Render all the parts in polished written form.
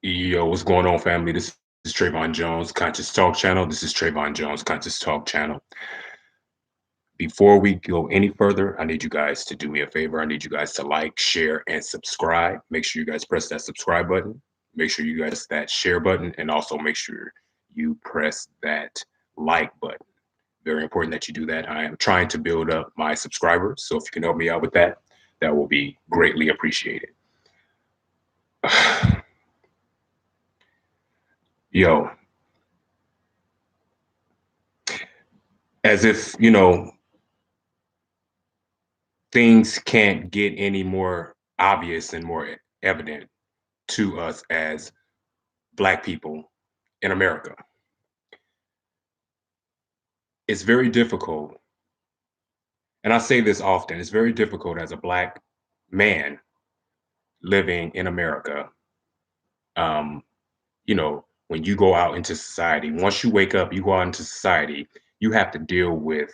Yo, what's going on, family? This is Trayvon Jones, Conscious Talk Channel. This is Trayvon Jones, Conscious Talk Channel. Before we go any further, I need you guys to do me a favor. I need you guys to like, share, and subscribe. Make sure you guys press that subscribe button. Make sure you guys that share button, and also make sure you press that like button. Very important that you do that. I am trying to build up my subscribers, so if you can help me out with that, that will be greatly appreciated. Yo, as if things can't get any more obvious and more evident to us as Black people in America. It's very difficult, and I say this often, it's very difficult as a Black man living in America. Um, when you go out into society, once you wake up, you go out into society, you have to deal with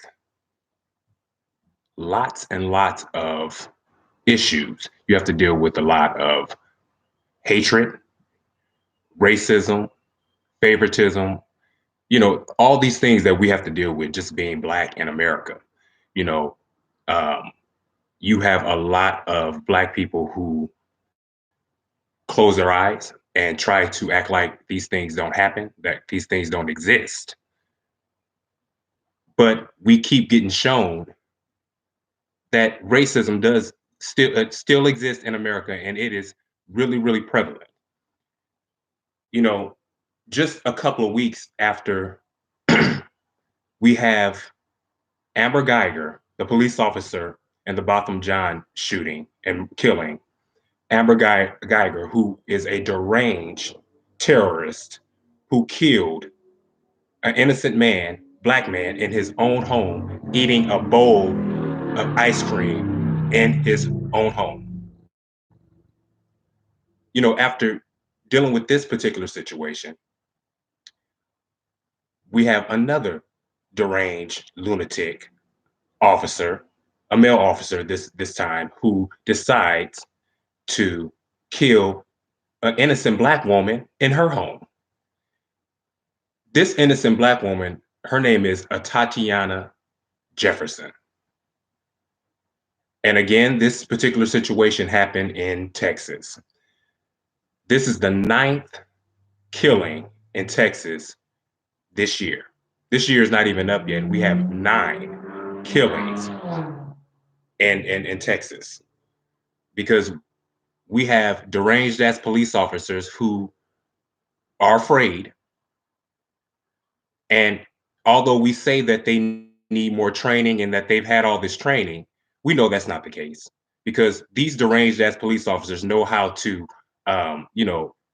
lots and lots of issues. You have to deal with a lot of hatred, racism, favoritism, all these things that we have to deal with just being Black in America. You know, um, you have a lot of Black people who close their eyes and try to act like these things don't happen, that these things don't exist. But we keep getting shown that racism does still exist in America, and it is really, really prevalent. You know, just a couple of weeks after we have Amber Geiger, the police officer in the Botham Jean shooting and killing, Amber Geiger, who is a deranged terrorist who killed an innocent man, Black man, in his own home, eating a bowl of ice cream in his own home. After dealing with this particular situation, we have another deranged lunatic officer, a male officer this time, who decides to kill an innocent Black woman in her home. This innocent Black woman, her name is Tatiana Jefferson. And again, this particular situation happened in Texas. This is the ninth killing in Texas this year. This year is not even up yet. We have 9 killings in Texas because we have deranged ass police officers who are afraid. And although we say that they need more training and that they've had all this training, we know that's not the case because these deranged ass police officers know how to,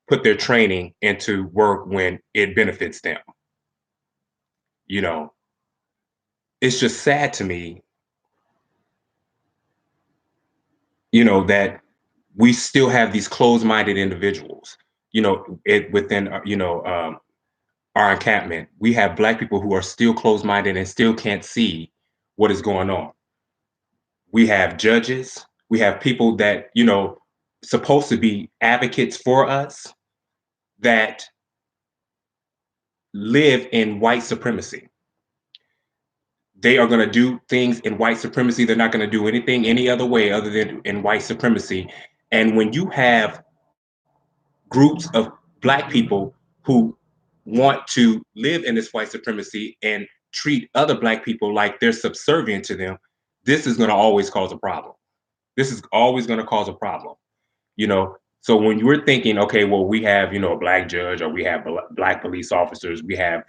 put their training into work when it benefits them. You know, it's just sad to me, that we still have these closed-minded individuals. Within our encampment, we have Black people who are still closed-minded and still can't see what is going on. We have judges, we have people that, supposed to be advocates for us that live in white supremacy. They are going to do things in white supremacy. They're not going to do anything any other way other than in white supremacy. And when you have groups of Black people who want to live in this white supremacy and treat other Black people like they're subservient to them, this is going to always cause a problem. This is always going to cause a problem. So when you're thinking, okay, well, we have a Black judge, or we have Black police officers, we have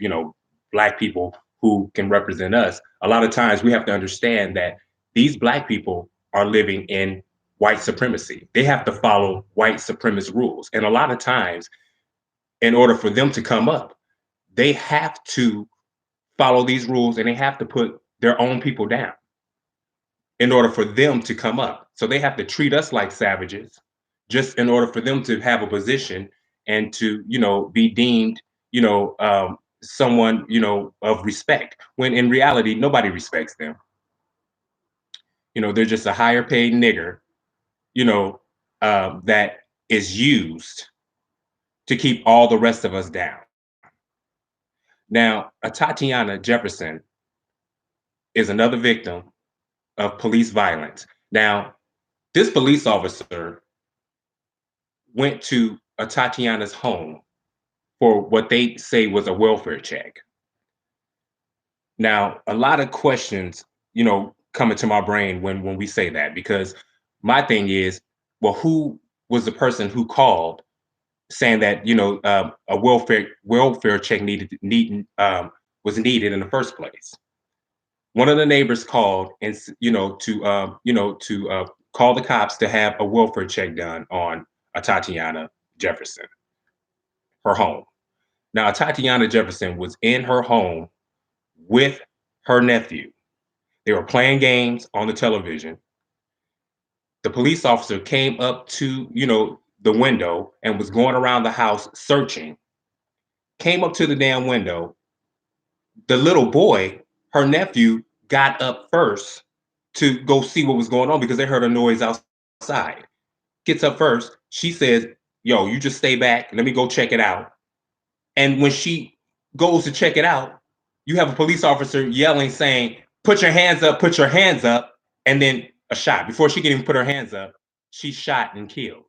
Black people who can represent us, a lot of times we have to understand that these Black people are living in white supremacy. They have to follow white supremacist rules, and a lot of times, in order for them to come up, they have to follow these rules, and they have to put their own people down in order for them to come up. So they have to treat us like savages just in order for them to have a position and to, be deemed, someone, of respect. When in reality, nobody respects them. They're just a higher paid nigger, that is used to keep all the rest of us down. Now, a Tatiana Jefferson is another victim of police violence. Now, this police officer went to a Tatiana's home for what they say was a welfare check. Now, a lot of questions, come into my brain when we say that, because my thing is, well, who was the person who called saying that a welfare check was needed in the first place? One of the neighbors called and to call the cops to have a welfare check done on a Tatiana Jefferson, her home. Now, Tatiana Jefferson was in her home with her nephew. They were playing games on the television. The police officer came up to, the window and was going around the house searching. Came up to the damn window. The little boy, her nephew, got up first to go see what was going on because they heard a noise outside. Gets up first. She says, "Yo, you just stay back. Let me go check it out." And when she goes to check it out, you have a police officer yelling, saying, "Put your hands up, put your hands up." And then a shot. Before she can even put her hands up, she's shot and killed.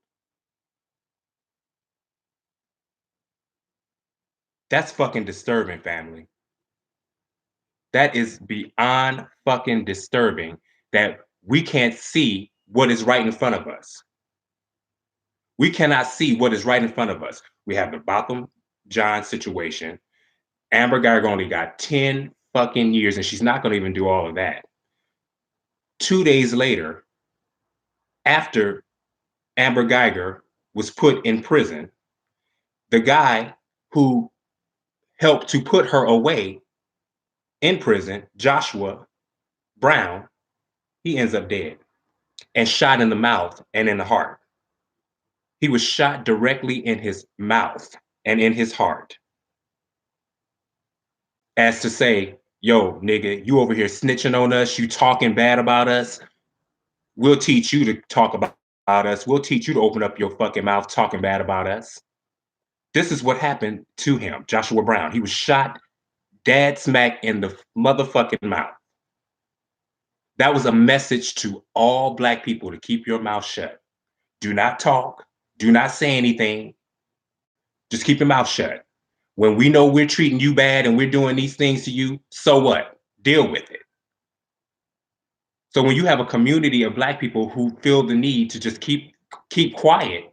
That's fucking disturbing, family. That is beyond fucking disturbing that we can't see what is right in front of us. We cannot see what is right in front of us. We have the Botham John situation. Amber Guyger only got 10 fucking years, and she's not going to even do all of that. 2 days later, after Amber Guyger was put in prison, the guy who helped to put her away in prison, Joshua Brown, he ends up dead and shot in the mouth and in the heart. He was shot directly in his mouth and in his heart, as to say, "Yo, nigga, you over here snitching on us, you talking bad about us. We'll teach you to talk about us. We'll teach you to open up your fucking mouth talking bad about us." This is what happened to him, Joshua Brown. He was shot dead smack in the motherfucking mouth. That was a message to all Black people to keep your mouth shut. Do not talk. Do not say anything. Just keep your mouth shut. When we know we're treating you bad and we're doing these things to you, so what? Deal with it. So when you have a community of Black people who feel the need to just keep quiet,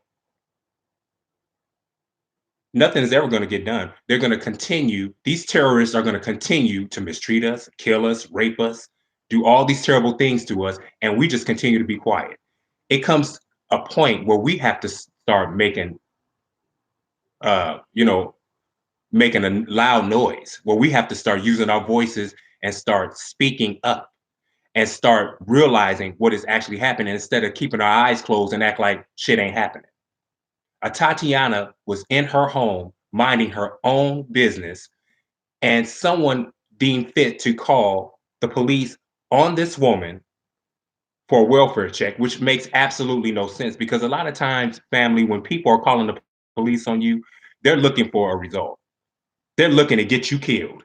nothing is ever going to get done. They're going to continue. These terrorists are going to continue to mistreat us, kill us, rape us, do all these terrible things to us, and we just continue to be quiet. It comes a point where we have to start uh, you know, making a loud noise, where we have to start using our voices and start speaking up and start realizing what is actually happening instead of keeping our eyes closed and act like shit ain't happening. Tatiana was in her home minding her own business, and someone deemed fit to call the police on this woman for a welfare check, which makes absolutely no sense, because a lot of times, family, when people are calling the police on you, they're looking for a result. They're looking to get you killed.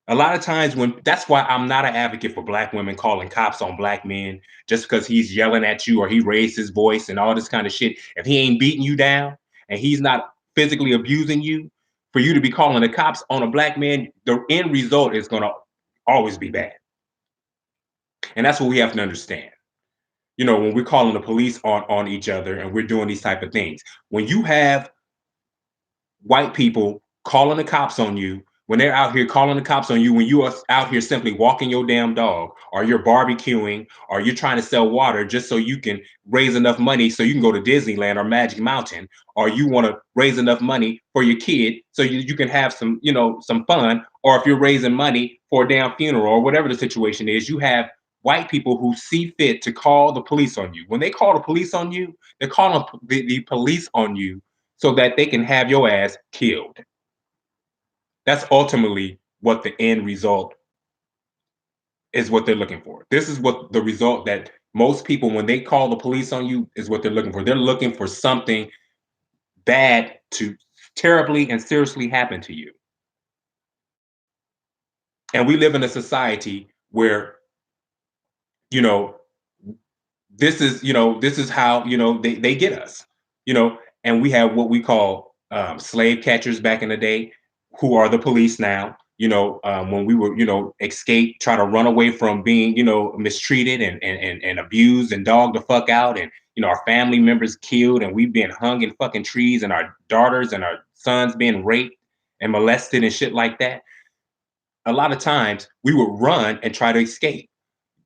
A lot of times, that's why I'm not an advocate for Black women calling cops on Black men just because he's yelling at you or he raised his voice and all this kind of shit. If he ain't beating you down and he's not physically abusing you, for you to be calling the cops on a Black man, the end result is going to always be bad. And that's what we have to understand. When we're calling the police on each other and we're doing these type of things, when you have white people calling the cops on you, when they're out here calling the cops on you, when you are out here simply walking your damn dog, or you're barbecuing, or you're trying to sell water just so you can raise enough money so you can go to Disneyland or Magic Mountain, or you want to raise enough money for your kid so you can have some fun, or if you're raising money for a damn funeral or whatever the situation is, you have white people who see fit to call the police on you. When they call the police on you, they're calling the police on you so that they can have your ass killed. That's ultimately what the end result is, what they're looking for. This is what the result that most people, when they call the police on you, is what they're looking for. They're looking for something bad to terribly and seriously happen to you. And we live in a society where, you know, this is how, they get us, and we have what we call slave catchers back in the day, who are the police now. When we were, escape, try to run away from being, mistreated and abused and dogged the fuck out, and our family members killed, and we've been hung in fucking trees, and our daughters and our sons being raped and molested and shit like that. A lot of times we would run and try to escape,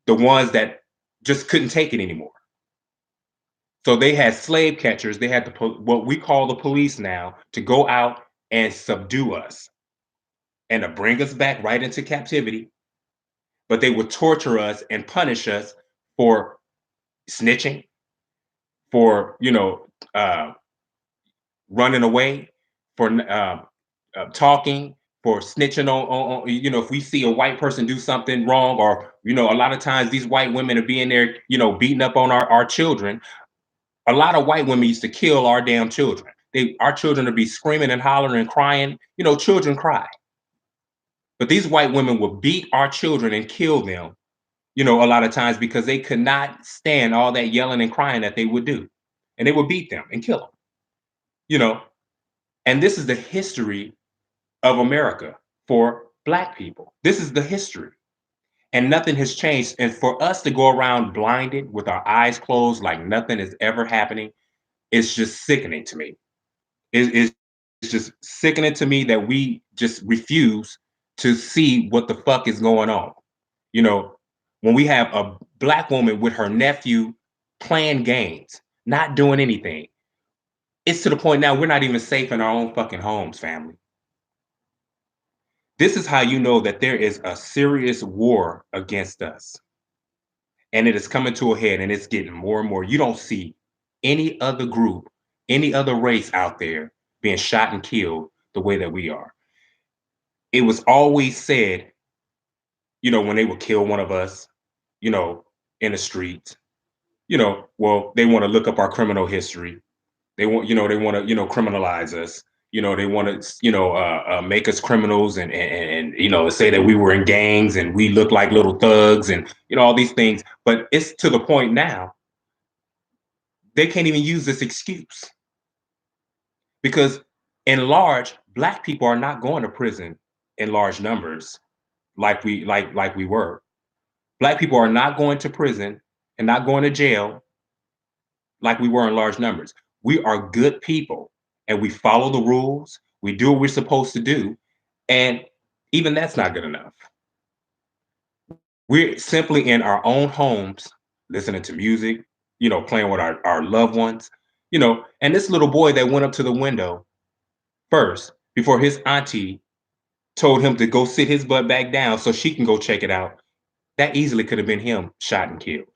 the ones that just couldn't take it anymore. So they had slave catchers. They had what we call the police now, to go out and subdue us and to bring us back right into captivity. But they would torture us and punish us for snitching, for running away, for talking, for snitching on, if we see a white person do something wrong, or a lot of times these white women are being there, beating up on our children. A lot of white women used to kill our damn children. Our children would be screaming and hollering and crying. Children cry. But these white women would beat our children and kill them, a lot of times, because they could not stand all that yelling and crying that they would do. And they would beat them and kill them, you know. And this is the history of America for Black people. This is the history. And nothing has changed. And for us to go around blinded with our eyes closed like nothing is ever happening, it's just sickening to me. It's just sickening to me that we just refuse to see what the fuck is going on. You know, when we have a Black woman with her nephew playing games, not doing anything, it's to the point now we're not even safe in our own fucking homes, family. This is how you know that there is a serious war against us. And it is coming to a head, and it's getting more and more. You don't see any other group, any other race out there being shot and killed the way that we are. It was always said, when they would kill one of us, you know, in the streets, well, they want to look up our criminal history. They want to, criminalize us. They want to, make us criminals, and say that we were in gangs and we look like little thugs, and all these things. But it's to the point now they can't even use this excuse, because in large, Black people are not going to prison in large numbers like we were. Black people are not going to prison and not going to jail like we were in large numbers. We are good people, and we follow the rules. We do what we're supposed to do. And even that's not good enough. We're simply in our own homes, listening to music, playing with our loved ones, and this little boy that went up to the window first before his auntie told him to go sit his butt back down so she can go check it out. That easily could have been him shot and killed.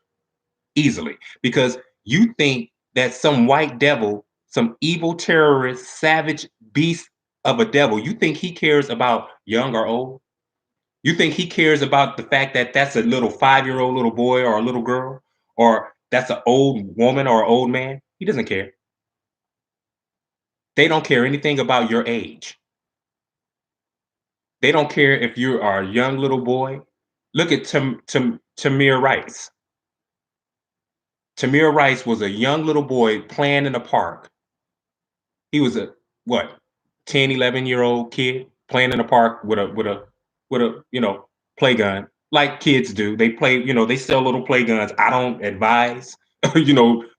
Easily. Because you think that some white devil, some evil terrorist, savage beast of a devil, you think he cares about young or old? You think he cares about the fact that that's a little 5-year-old little boy or a little girl, or that's an old woman or an old man? He doesn't care. They don't care anything about your age. They don't care if you are a young little boy. Look at Tamir Rice. Tamir Rice was a young little boy playing in a park. He was a what, 10, 11-year-old kid playing in a park with a play gun, like kids do. They play, they sell little play guns. I don't advise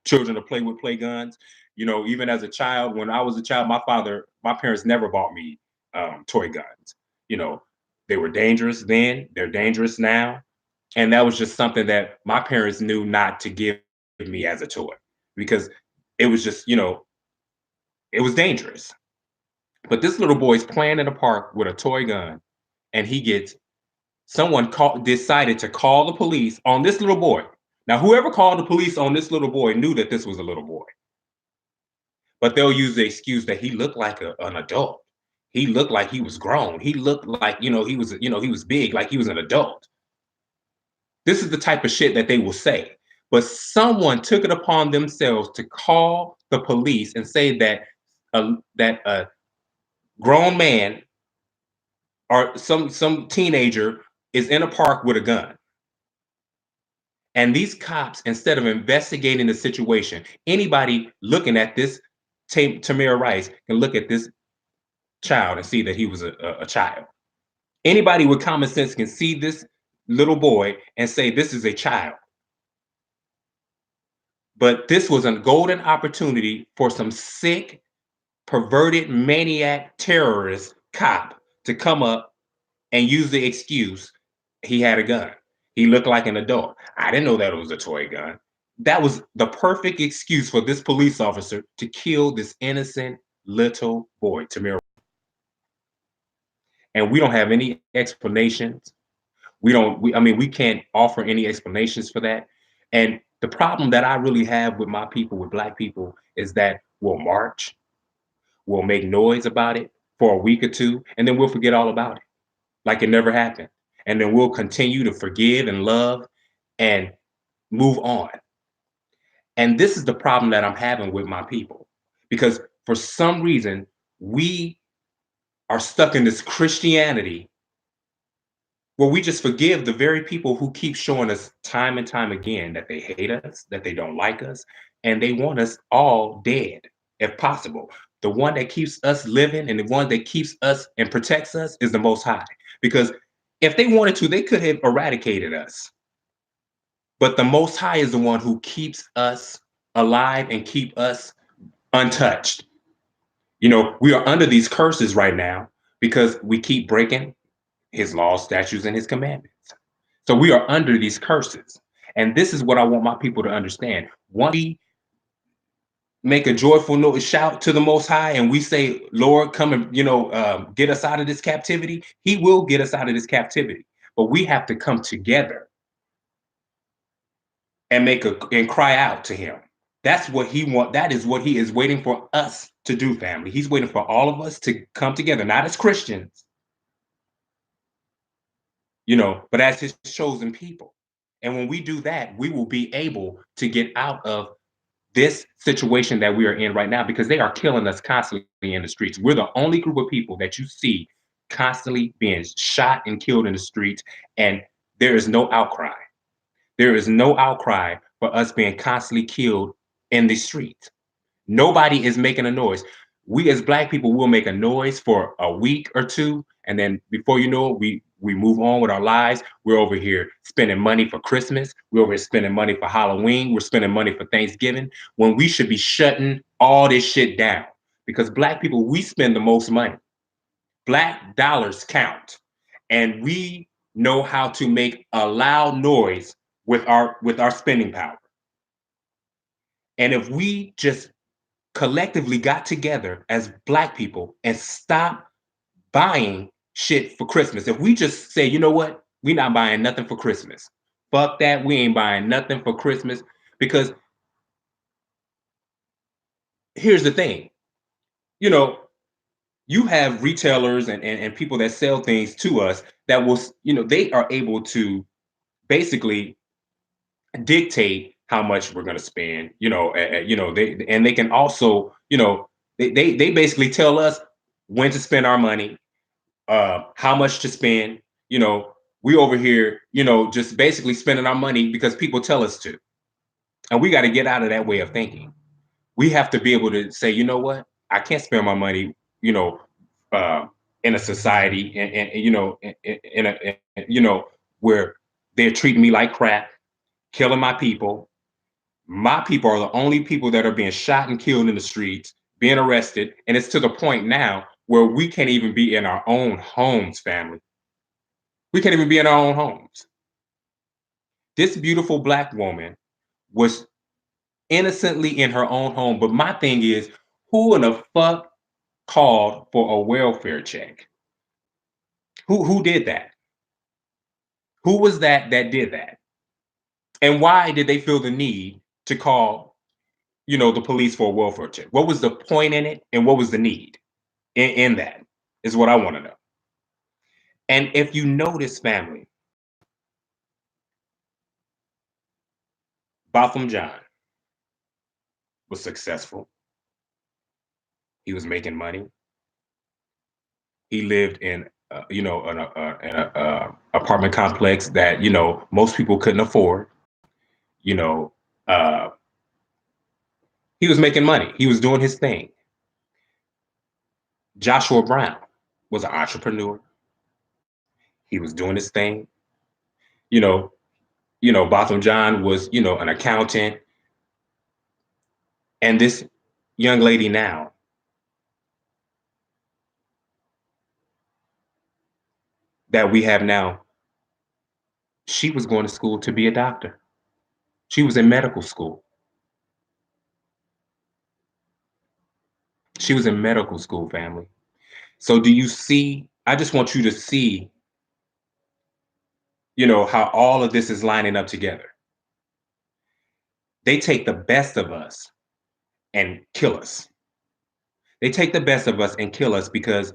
children to play with play guns. Even as a child, when I was a child, my parents never bought me toy guns. You know, they were dangerous then, they're dangerous now. And that was just something that my parents knew not to give me as a toy, because it was just, it was dangerous. But this little boy's playing in the park with a toy gun, and someone decided to call the police on this little boy. Now, whoever called the police on this little boy knew that this was a little boy, but they'll use the excuse that he looked like an adult. He looked like he was grown. He looked like, he was big, like he was an adult. This is the type of shit that they will say. But someone took it upon themselves to call the police and say that a grown man or some teenager is in a park with a gun. And these cops, instead of investigating the situation, anybody looking at this Tamir Rice can look at this child and see that he was a child. Anybody with common sense can see this little boy and say this is a child. But this was a golden opportunity for some sick, perverted, maniac, terrorist cop to come up and use the excuse he had a gun. He looked like an adult. I didn't know that it was a toy gun. That was the perfect excuse for this police officer to kill this innocent little boy, Tamir. And we don't have any explanations. We don't, I mean, we can't offer any explanations for that. And the problem that I really have with my people, with Black people, is that we'll march, we'll make noise about it for a week or two, and then we'll forget all about it like it never happened. And then we'll continue to forgive and love and move on. And this is the problem that I'm having with my people because for some reason, we are stuck in this Christianity where we just forgive the very people who keep showing us time and time again that they hate us, that they don't like us, and they want us all dead if possible. The one that keeps us living and the one that keeps us and protects us is the Most High. Because if they wanted to, they could have eradicated us. But the Most High is the one who keeps us alive and keep us untouched. You know, we are under these curses right now because we keep breaking his laws, statutes, and his commandments. So we are under these curses. And this is what I want my people to understand. Once we make a joyful note, shout to the Most High, and we say, Lord, come and, get us out of this captivity, he will get us out of this captivity. But we have to come together and and cry out to him. That's what he want. That is what he is waiting for us to do, family. He's waiting for all of us to come together, not as Christians, but as his chosen people. And when we do that, we will be able to get out of this situation that we are in right now because they are killing us constantly in the streets. We're the only group of people that you see constantly being shot and killed in the streets, and there is no outcry. There is no outcry for us being constantly killed in the streets. Nobody is making a noise. We as Black people will make a noise for a week or two, and then before you know it, we move on with our lives. We're over here spending money for Christmas. We're over here spending money for Halloween. We're spending money for Thanksgiving when we should be shutting all this shit down because Black people, we spend the most money. Black dollars count, and we know how to make a loud noise with our spending power. And if we just collectively got together as Black people and stop buying shit for Christmas. If we just say, you know what, we not buying nothing for Christmas. Fuck that, we ain't buying nothing for Christmas because here's the thing, you know, you have retailers and people that sell things to us that will, they are able to basically dictate how much we're going to spend, they can also, they basically tell us when to spend our money, how much to spend. You know, we over here, just basically spending our money because people tell us to. And we got to get out of that way of thinking. We have to be able to say, you know what, I can't spend my money, you know, uh, in a society and where they're treating me like crap, killing my people. My people are the only people that are being shot and killed in the streets, being arrested. And it's to the point now where we can't even be in our own homes, family. We can't even be in our own homes. This beautiful Black woman was innocently in her own home. But my thing is, who in the fuck called for a welfare check? Who did that? Who was that did that? And why did they feel the need to call, the police for a welfare check? What was the point in it, and what was the need in that? Is what I want to know. And if you notice, family, Botham John was successful. He was making money. He lived in, an apartment complex that most people couldn't afford. You know, uh, he was making money. He was doing his thing. Joshua Brown was an entrepreneur. He was doing his thing. You know, Botham John was, an accountant. And this young lady now that we have now, she was going to school to be a doctor. She was in medical school. She was in medical school, family. So do you see? I just want you to see, how all of this is lining up together. They take the best of us and kill us. They take the best of us and kill us because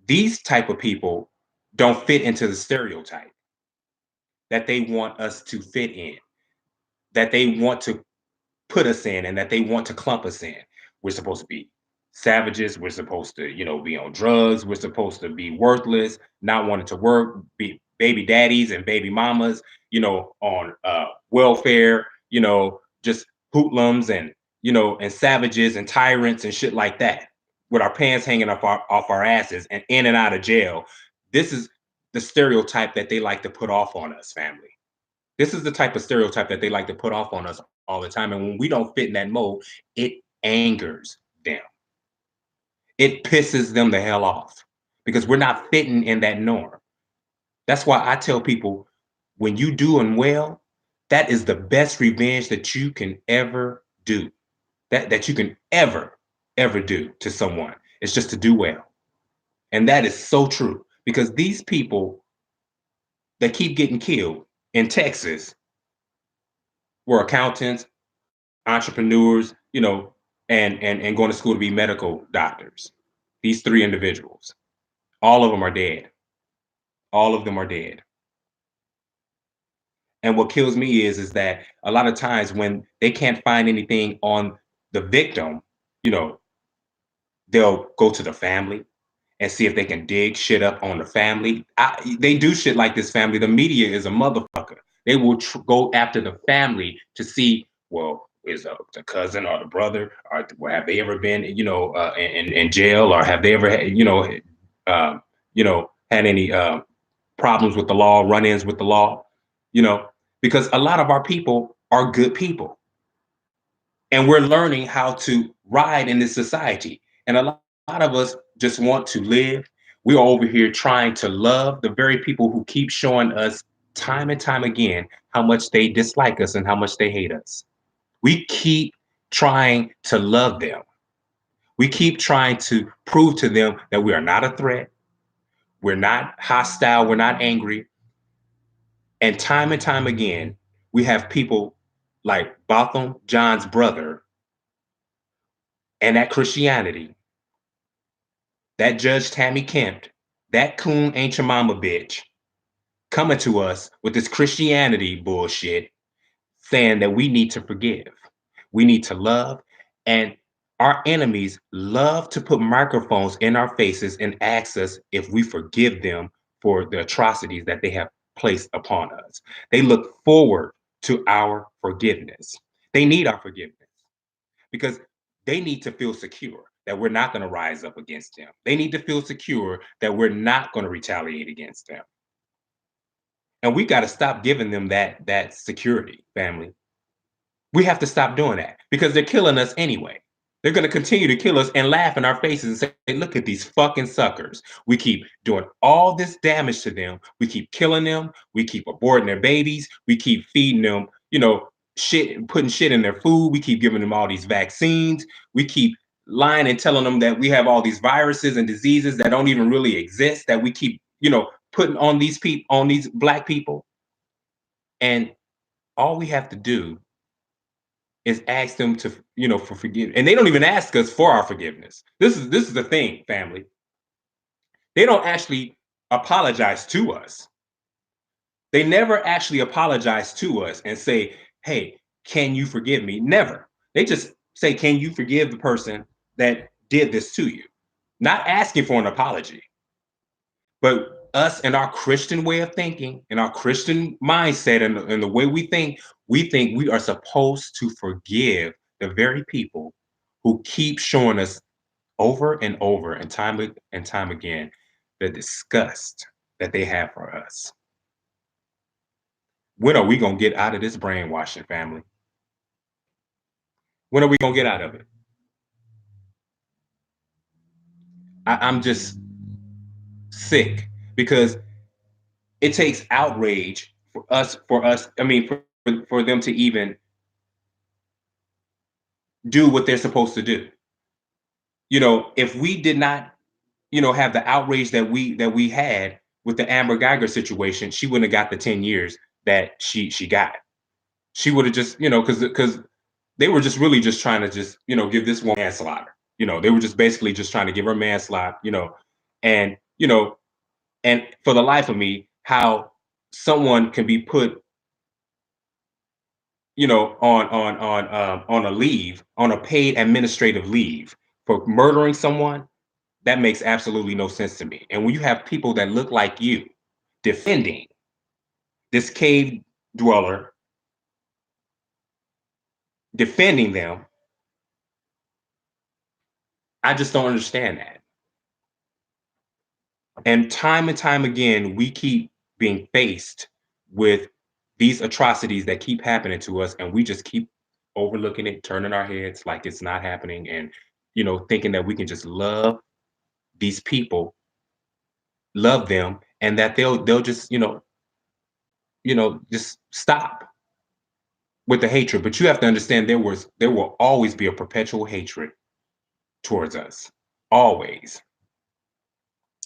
these type of people don't fit into the stereotype that they want us to fit in, that they want to put us in, and that they want to clump us in. We're supposed to be savages. We're supposed to, be on drugs. We're supposed to be worthless, not wanting to work, be baby daddies and baby mamas, on welfare, just hoodlums and, and savages and tyrants and shit like that, with our pants hanging off our asses and in and out of jail. This is the stereotype that they like to put off on us, family. This is the type of stereotype that they like to put off on us all the time. And when we don't fit in that mold, it angers them. It pisses them the hell off because we're not fitting in that norm. That's why I tell people, when you doing well, that is the best revenge that you can ever do. That you can ever do to someone. It's just to do well. And that is so true because these people that keep getting killed in Texas were accountants, entrepreneurs, and going to school to be medical doctors. These three individuals, all of them are dead. All of them are dead. And what kills me is that a lot of times when they can't find anything on the victim, you know, they'll go to the family and see if they can dig shit up on the family. They do shit like this, family. The media is a motherfucker. They will go after the family to see, well, is the cousin or the brother, or have they ever been, in jail, or have they ever, uh, had any problems with the law, run-ins with the law, because a lot of our people are good people, and we're learning how to ride in this society. And a lot of us just want to live. We're over here trying to love the very people who keep showing us time and time again how much they dislike us and how much they hate us. We keep trying to love them. We keep trying to prove to them that we are not a threat. We're not hostile. We're not angry. And time again, we have people like Botham John's brother and that Christianity, that Judge Tammy Kemp, that coon ain't your mama bitch, coming to us with this Christianity bullshit, saying that we need to forgive, we need to love, and our enemies love to put microphones in our faces and ask us if we forgive them for the atrocities that they have placed upon us. They look forward to our forgiveness. They need our forgiveness because they need to feel secure that we're not going to rise up against them. They need to feel secure that we're not going to retaliate against them. And we got to stop giving them that security, family. We have to stop doing that because they're killing us anyway. They're going to continue to kill us and laugh in our faces and say, hey, look at these fucking suckers. We keep doing all this damage to them. We keep killing them. We keep aborting their babies. We keep feeding them, shit, putting shit in their food. We keep giving them all these vaccines. We keep lying and telling them that we have all these viruses and diseases that don't even really exist, that we keep, putting on these people, on these black people. And all we have to do is ask them to, for forgiveness. And they don't even ask us for our forgiveness. This is the thing, family. They don't actually apologize to us. They never actually apologize to us and say, hey, can you forgive me? Never. They just say, can you forgive the person that did this to you? not asking for an apology, but us and our Christian way of thinking and our Christian mindset and the way we think we are supposed to forgive the very people who keep showing us over and over and time again the disgust that they have for us. When are we gonna get out of this brainwashing, family? When are we gonna get out of it? I'm just sick because it takes outrage for us. I mean, for them to even do what they're supposed to do. If we did not, have the outrage that we had with the Amber Geiger situation, she wouldn't have got the 10 years that she got. She would have just, because they were just really just trying to just, give this woman manslaughter. They were just basically just trying to give her manslaughter, and and for the life of me, how someone can be put, on a leave, on a paid administrative leave for murdering someone, that makes absolutely no sense to me. And when you have people that look like you defending this cave dweller, defending them, I just don't understand that. And time again, we keep being faced with these atrocities that keep happening to us, and we just keep overlooking it, turning our heads like it's not happening, and thinking that we can just love these people, love them, and that they'll just just stop with the hatred. But you have to understand there will always be a perpetual hatred towards us, always.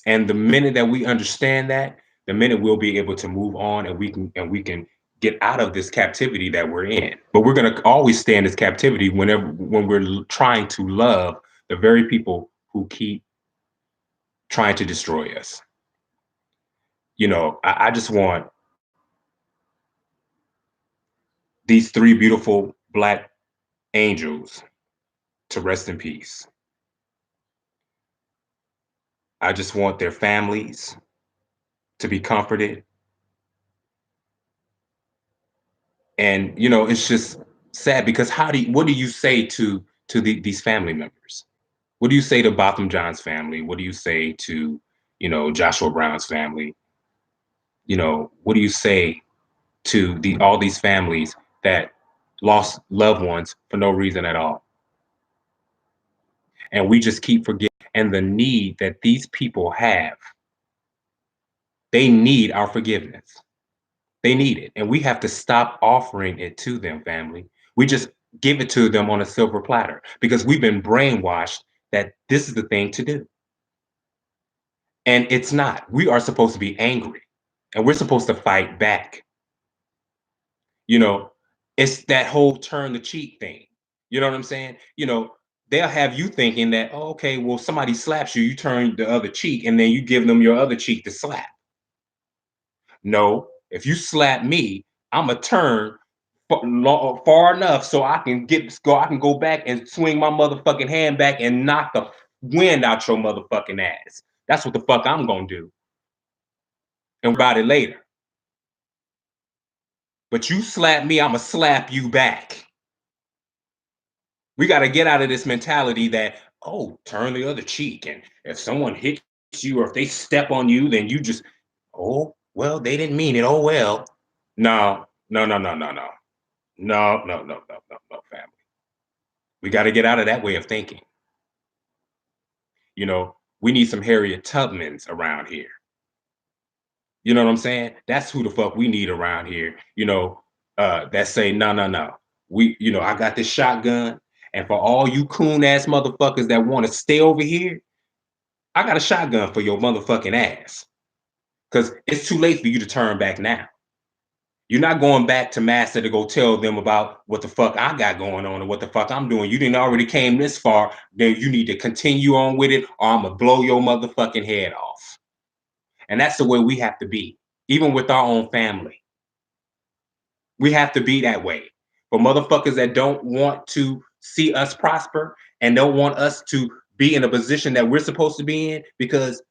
And the minute that we understand that, the minute we'll be able to move on, and we can get out of this captivity that we're in. But we're going to always stay in this captivity when we're trying to love the very people who keep trying to destroy us. I just want these three beautiful black angels to rest in peace. I just want their families to be comforted. And it's just sad because what do you say to these family members? What do you say to Botham John's family? What do you say to Joshua Brown's family? What do you say to all these families that lost loved ones for no reason at all? And we just keep forgetting, and the need that these people have, they need our forgiveness. They need it. And we have to stop offering it to them, family. We just give it to them on a silver platter because we've been brainwashed that this is the thing to do. And it's not. We are supposed to be angry, and we're supposed to fight back. You know, it's that whole turn the cheek thing. You know what I'm saying? They'll have you thinking that, oh, okay, well, somebody slaps you, you turn the other cheek, and then you give them your other cheek to slap. No, if you slap me, I'm going to turn far enough so I can go back and swing my motherfucking hand back and knock the wind out your motherfucking ass. That's what the fuck I'm gonna do. And about it later. But you slap me, I'ma slap you back. We gotta get out of this mentality that, oh, turn the other cheek. And if someone hits you or if they step on you, then you just, oh, well, they didn't mean it. Oh well. No, no, no, no, no, no. No, no, no, no, no, no, family. We got to get out of that way of thinking. We need some Harriet Tubmans around here. You know what I'm saying? That's who the fuck we need around here. That say, no, no, no. I got this shotgun, and for all you coon ass motherfuckers that want to stay over here, I got a shotgun for your motherfucking ass. Because it's too late for you to turn back now. You're not going back to master to go tell them about what the fuck I got going on and what the fuck I'm doing. You didn't already came this far, then you need to continue on with it, or I'm gonna blow your motherfucking head off. And that's the way we have to be, even with our own family. We have to be that way. For motherfuckers that don't want to see us prosper and don't want us to be in a position that we're supposed to be in, because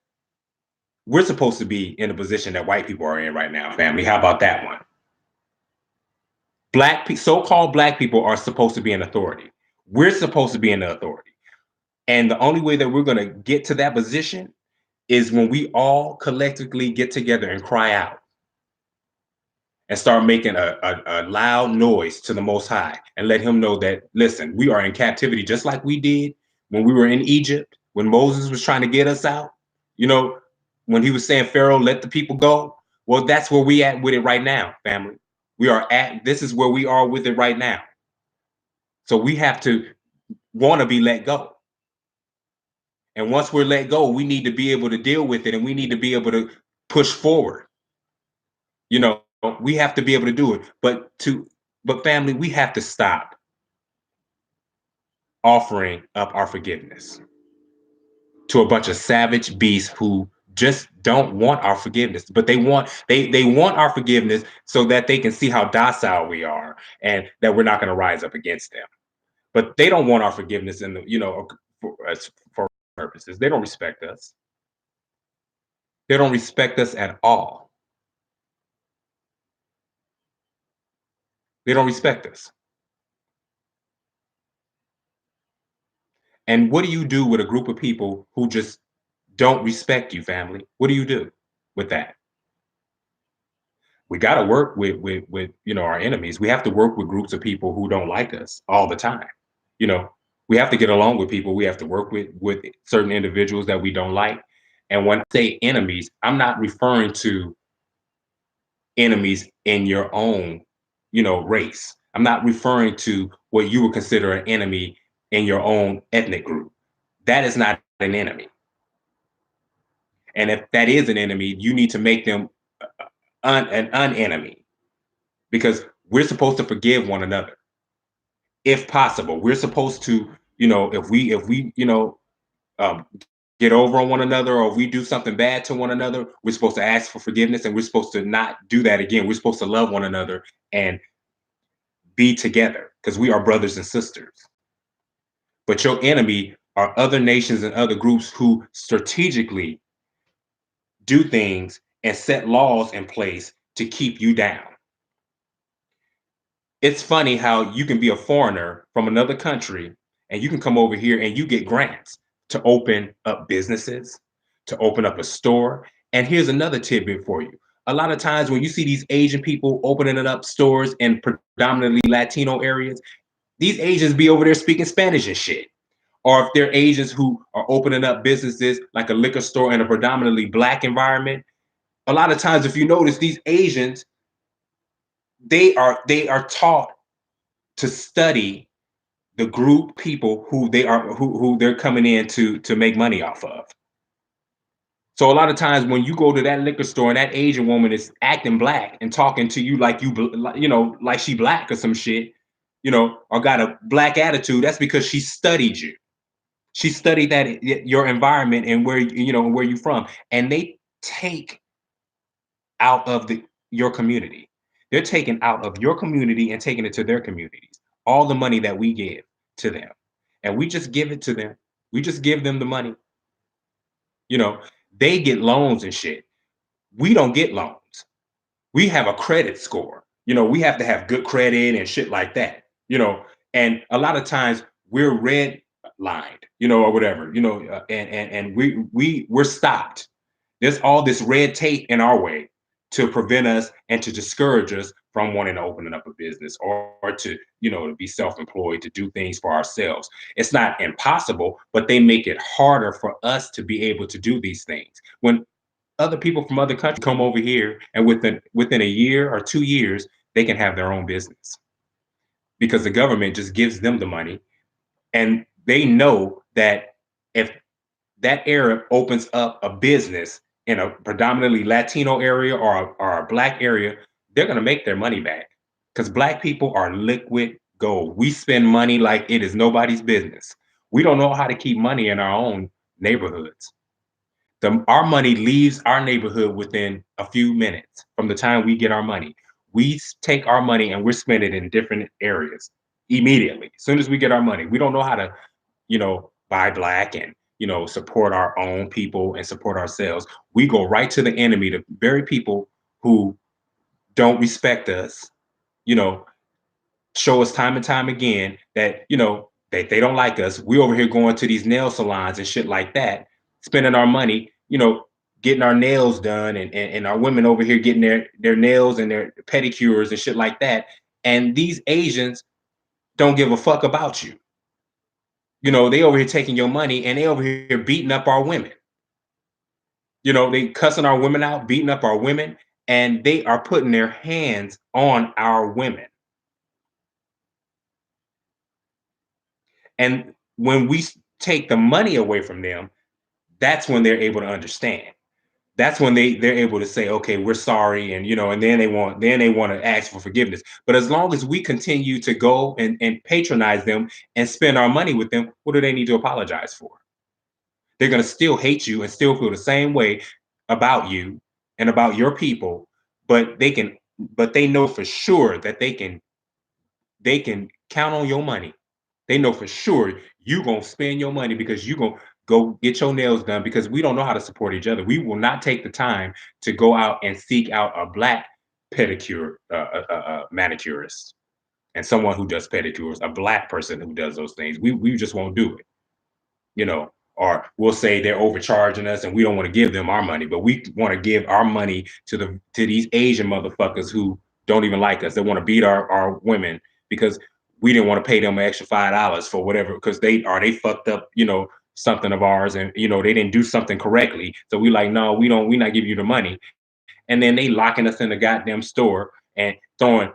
we're supposed to be in a position that white people are in right now, family. How about that one? So-called black people are supposed to be in authority. We're supposed to be in the authority. And the only way that we're going to get to that position is when we all collectively get together and cry out and start making a loud noise to the Most High and let him know that, listen, we are in captivity just like we did when we were in Egypt, when Moses was trying to get us out, you know, when he was saying, Pharaoh, let the people go. Well, that's where we at with it right now, family. This is where we are with it right now. So we have to want to be let go. And once we're let go, we need to be able to deal with it, and we need to be able to push forward. You know, we have to be able to do it. But family, we have to stop offering up our forgiveness to a bunch of savage beasts who just don't want our forgiveness, but they want our forgiveness so that they can see how docile we are and that we're not going to rise up against them. But they don't want our forgiveness in the, for purposes. They don't respect us. They don't respect us at all. They don't respect us. And what do you do with a group of people who just don't respect you, family? What do you do with that? We got to work with our enemies. We have to work with groups of people who don't like us all the time. You know, we have to get along with people. We have to work with certain individuals that we don't like. And when I say enemies, I'm not referring to enemies in your own, race. I'm not referring to what you would consider an enemy in your own ethnic group. That is not an enemy. And if that is an enemy, you need to make them an unenemy, because we're supposed to forgive one another if possible. We're supposed to, if we um, get over on one another, or if we do something bad to one another, we're supposed to ask for forgiveness, and we're supposed to not do that again. We're supposed to love one another and be together because we are brothers and sisters. But your enemy are other nations and other groups who strategically do things and set laws in place to keep you down. It's funny how you can be a foreigner from another country and you can come over here and you get grants to open up businesses, to open up a store. And here's another tidbit for you. A lot of times when you see these Asian people opening up stores in predominantly Latino areas, these Asians be over there speaking Spanish and shit. Or if they're Asians who are opening up businesses like a liquor store in a predominantly Black environment, a lot of times, if you notice, these Asians, they are taught to study the group people who they're coming in to make money off of. So a lot of times when you go to that liquor store and that Asian woman is acting Black and talking to you like like she Black or some shit, or got a Black attitude, that's because she studied you. She studied that your environment and where you from, and they take out of your community. They're taking out of your community and taking it to their communities. All the money that we give to them, and we just give it to them. We just give them the money. You know, they get loans and shit. We don't get loans. We have a credit score. We have to have good credit and shit like that. And a lot of times we're red lined, or whatever, and we're stopped. There's all this red tape in our way to prevent us and to discourage us from wanting to open up a business, or to, to be self-employed, to do things for ourselves. It's not impossible, but they make it harder for us to be able to do these things. When other people from other countries come over here, and within a year or 2 years, they can have their own business because the government just gives them the money, and they know that if that Arab opens up a business in a predominantly Latino area or a Black area, they're going to make their money back, because Black people are liquid gold. We spend money like it is nobody's business. We don't know how to keep money in our own neighborhoods. Our money leaves our neighborhood within a few minutes from the time we get our money. We take our money and we're spending it in different areas immediately. As soon as we get our money, we don't know how to, buy black and support our own people and support ourselves. We go right to the enemy, the very people who don't respect us, you know, show us time and time again that that they don't like us. We over here going to these nail salons and shit like that, spending our money, getting our nails done, and our women over here getting their nails and their pedicures and shit like that. And these Asians don't give a fuck about you. They over here taking your money and they over here beating up our women. They cussing our women out, beating up our women, and they are putting their hands on our women. And when we take the money away from them, that's when they're able to understand. That's when they're able to say, okay, we're sorry, and then they want to ask for forgiveness. But as long as we continue to go and patronize them and spend our money with them, what do they need to apologize for? They're gonna still hate you and still feel the same way about you and about your people, but they know for sure that they can count on your money. They know for sure you gonna spend your money because you gonna go get your nails done because we don't know how to support each other. We will not take the time to go out and seek out a black pedicure manicurist and someone who does pedicures, a black person who does those things. We just won't do it, or we'll say they're overcharging us and we don't want to give them our money, but we want to give our money to these Asian motherfuckers who don't even like us. They want to beat our women because we didn't want to pay them an extra $5 for whatever because they fucked up, something of ours, and they didn't do something correctly. So we like, no, we not giving you the money. And then they locking us in the goddamn store and throwing,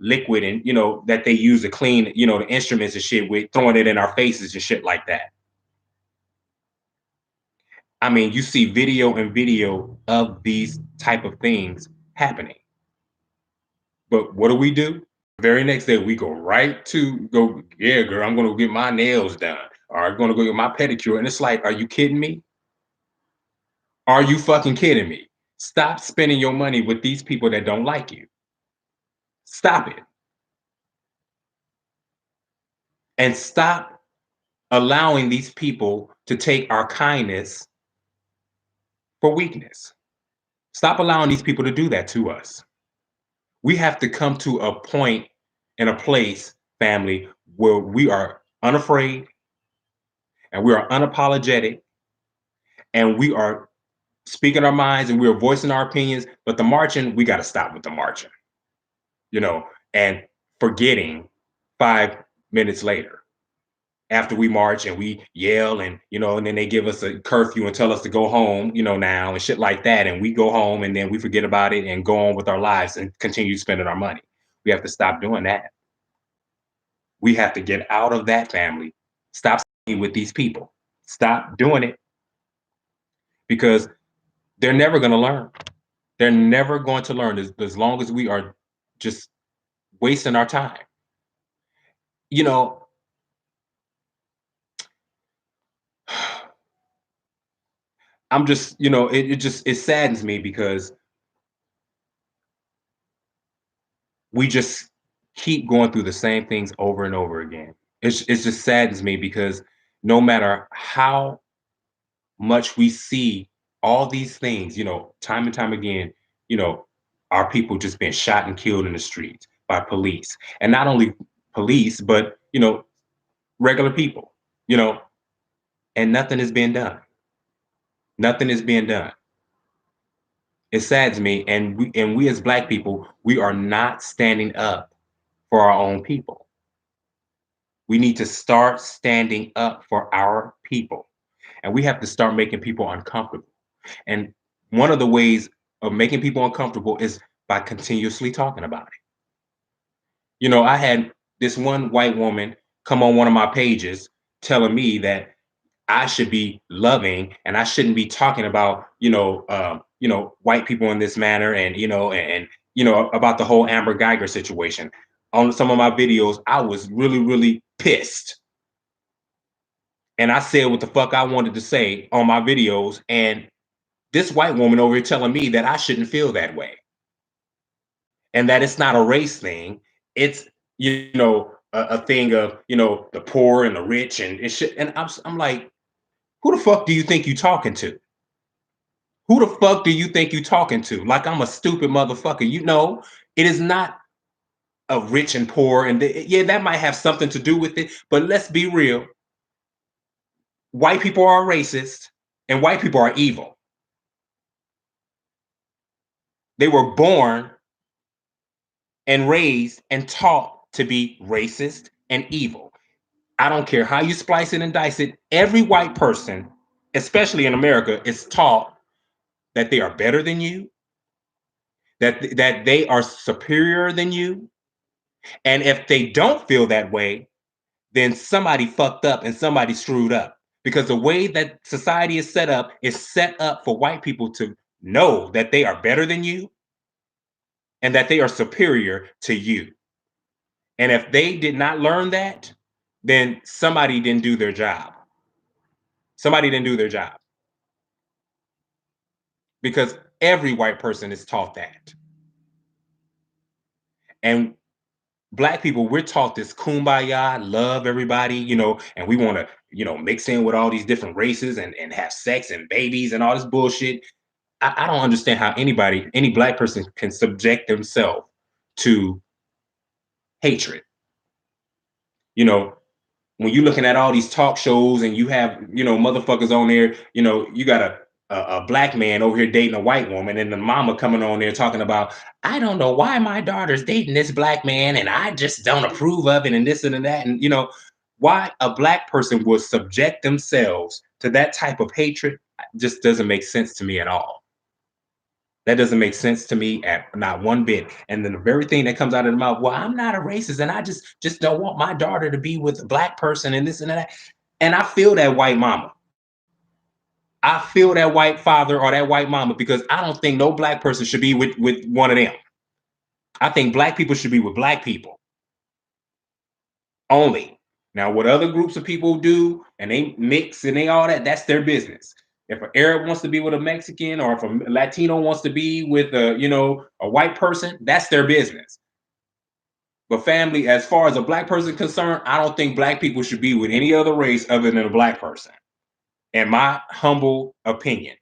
liquid and that they use to clean, the instruments and shit with, throwing it in our faces and shit like that. I mean, you see video and video of these type of things happening. But what do? Very next day, we go right to go, yeah, girl, I'm gonna get my nails done. Or I'm gonna go get my pedicure. And it's like, are you kidding me? Are you fucking kidding me? Stop spending your money with these people that don't like you. Stop it. And stop allowing these people to take our kindness for weakness. Stop allowing these people to do that to us. We have to come to a point and a place, family, where we are unafraid and we are unapologetic and we are speaking our minds and we are voicing our opinions. But the marching, we got to stop with the marching, and forgetting 5 minutes later after we march and we yell and then they give us a curfew and tell us to go home, now and shit like that. And we go home and then we forget about it and go on with our lives and continue spending our money. We have to stop doing that. We have to get out of that, family. Stop with these people. Stop doing it because they're never going to learn. They're never going to learn as long as we are just wasting our time. You know, I'm just, it saddens me because we just keep going through the same things over and over again. It just saddens me because no matter how much we see all these things, time and time again, you know, our people just being shot and killed in the streets by police. And not only police, but, regular people, you know, and nothing is being done. Nothing is being done. It saddens me. And we as black people, we are not standing up for our own people. We need to start standing up for our people. And we have to start making people uncomfortable. And one of the ways of making people uncomfortable is by continuously talking about it. I had this one white woman come on one of my pages telling me that I should be loving and I shouldn't be talking about, white people in this manner and about the whole Amber Geiger situation. On some of my videos, I was really, really pissed. And I said what the fuck I wanted to say on my videos. And this white woman over here telling me that I shouldn't feel that way and that it's not a race thing. It's a thing of the poor and the rich and it should. And I'm like, Who the fuck do you think you talking to? Who the fuck do you think you talking to? Like I'm a stupid motherfucker. You know, it is not a rich and poor, and yeah, that might have something to do with it. But let's be real: white people are racist, and white people are evil. They were born and raised and taught to be racist and evil. I don't care how you splice it and dice it. Every white person, especially in America, is taught that they are better than you, that they are superior than you, and if they don't feel that way, then somebody fucked up and somebody screwed up. Because the way that society is set up for white people to know that they are better than you and that they are superior to you. And if they did not learn that, then somebody didn't do their job. Somebody didn't do their job because every white person is taught that. And black people, we're taught this kumbaya, love everybody, and we want to, mix in with all these different races and have sex and babies and all this bullshit. I don't understand how any black person can subject themselves to hatred. You know, when you're looking at all these talk shows and you have, motherfuckers on there, you got a black man over here dating a white woman and the mama coming on there talking about, I don't know why my daughter's dating this black man and I just don't approve of it and this and that. And, why a black person would subject themselves to that type of hatred just doesn't make sense to me at all. That doesn't make sense to me at not one bit. And then the very thing that comes out of the mouth, well, I'm not a racist, and I just don't want my daughter to be with a black person and this and that. And I feel that white mama. I feel that white father or that white mama because I don't think no black person should be with one of them. I think black people should be with black people only. Now, what other groups of people do and they mix and they all that, that's their business. If an Arab wants to be with a Mexican or if a Latino wants to be with a white person, that's their business. But family, as far as a black person concerned, I don't think black people should be with any other race other than a black person. In my humble opinion.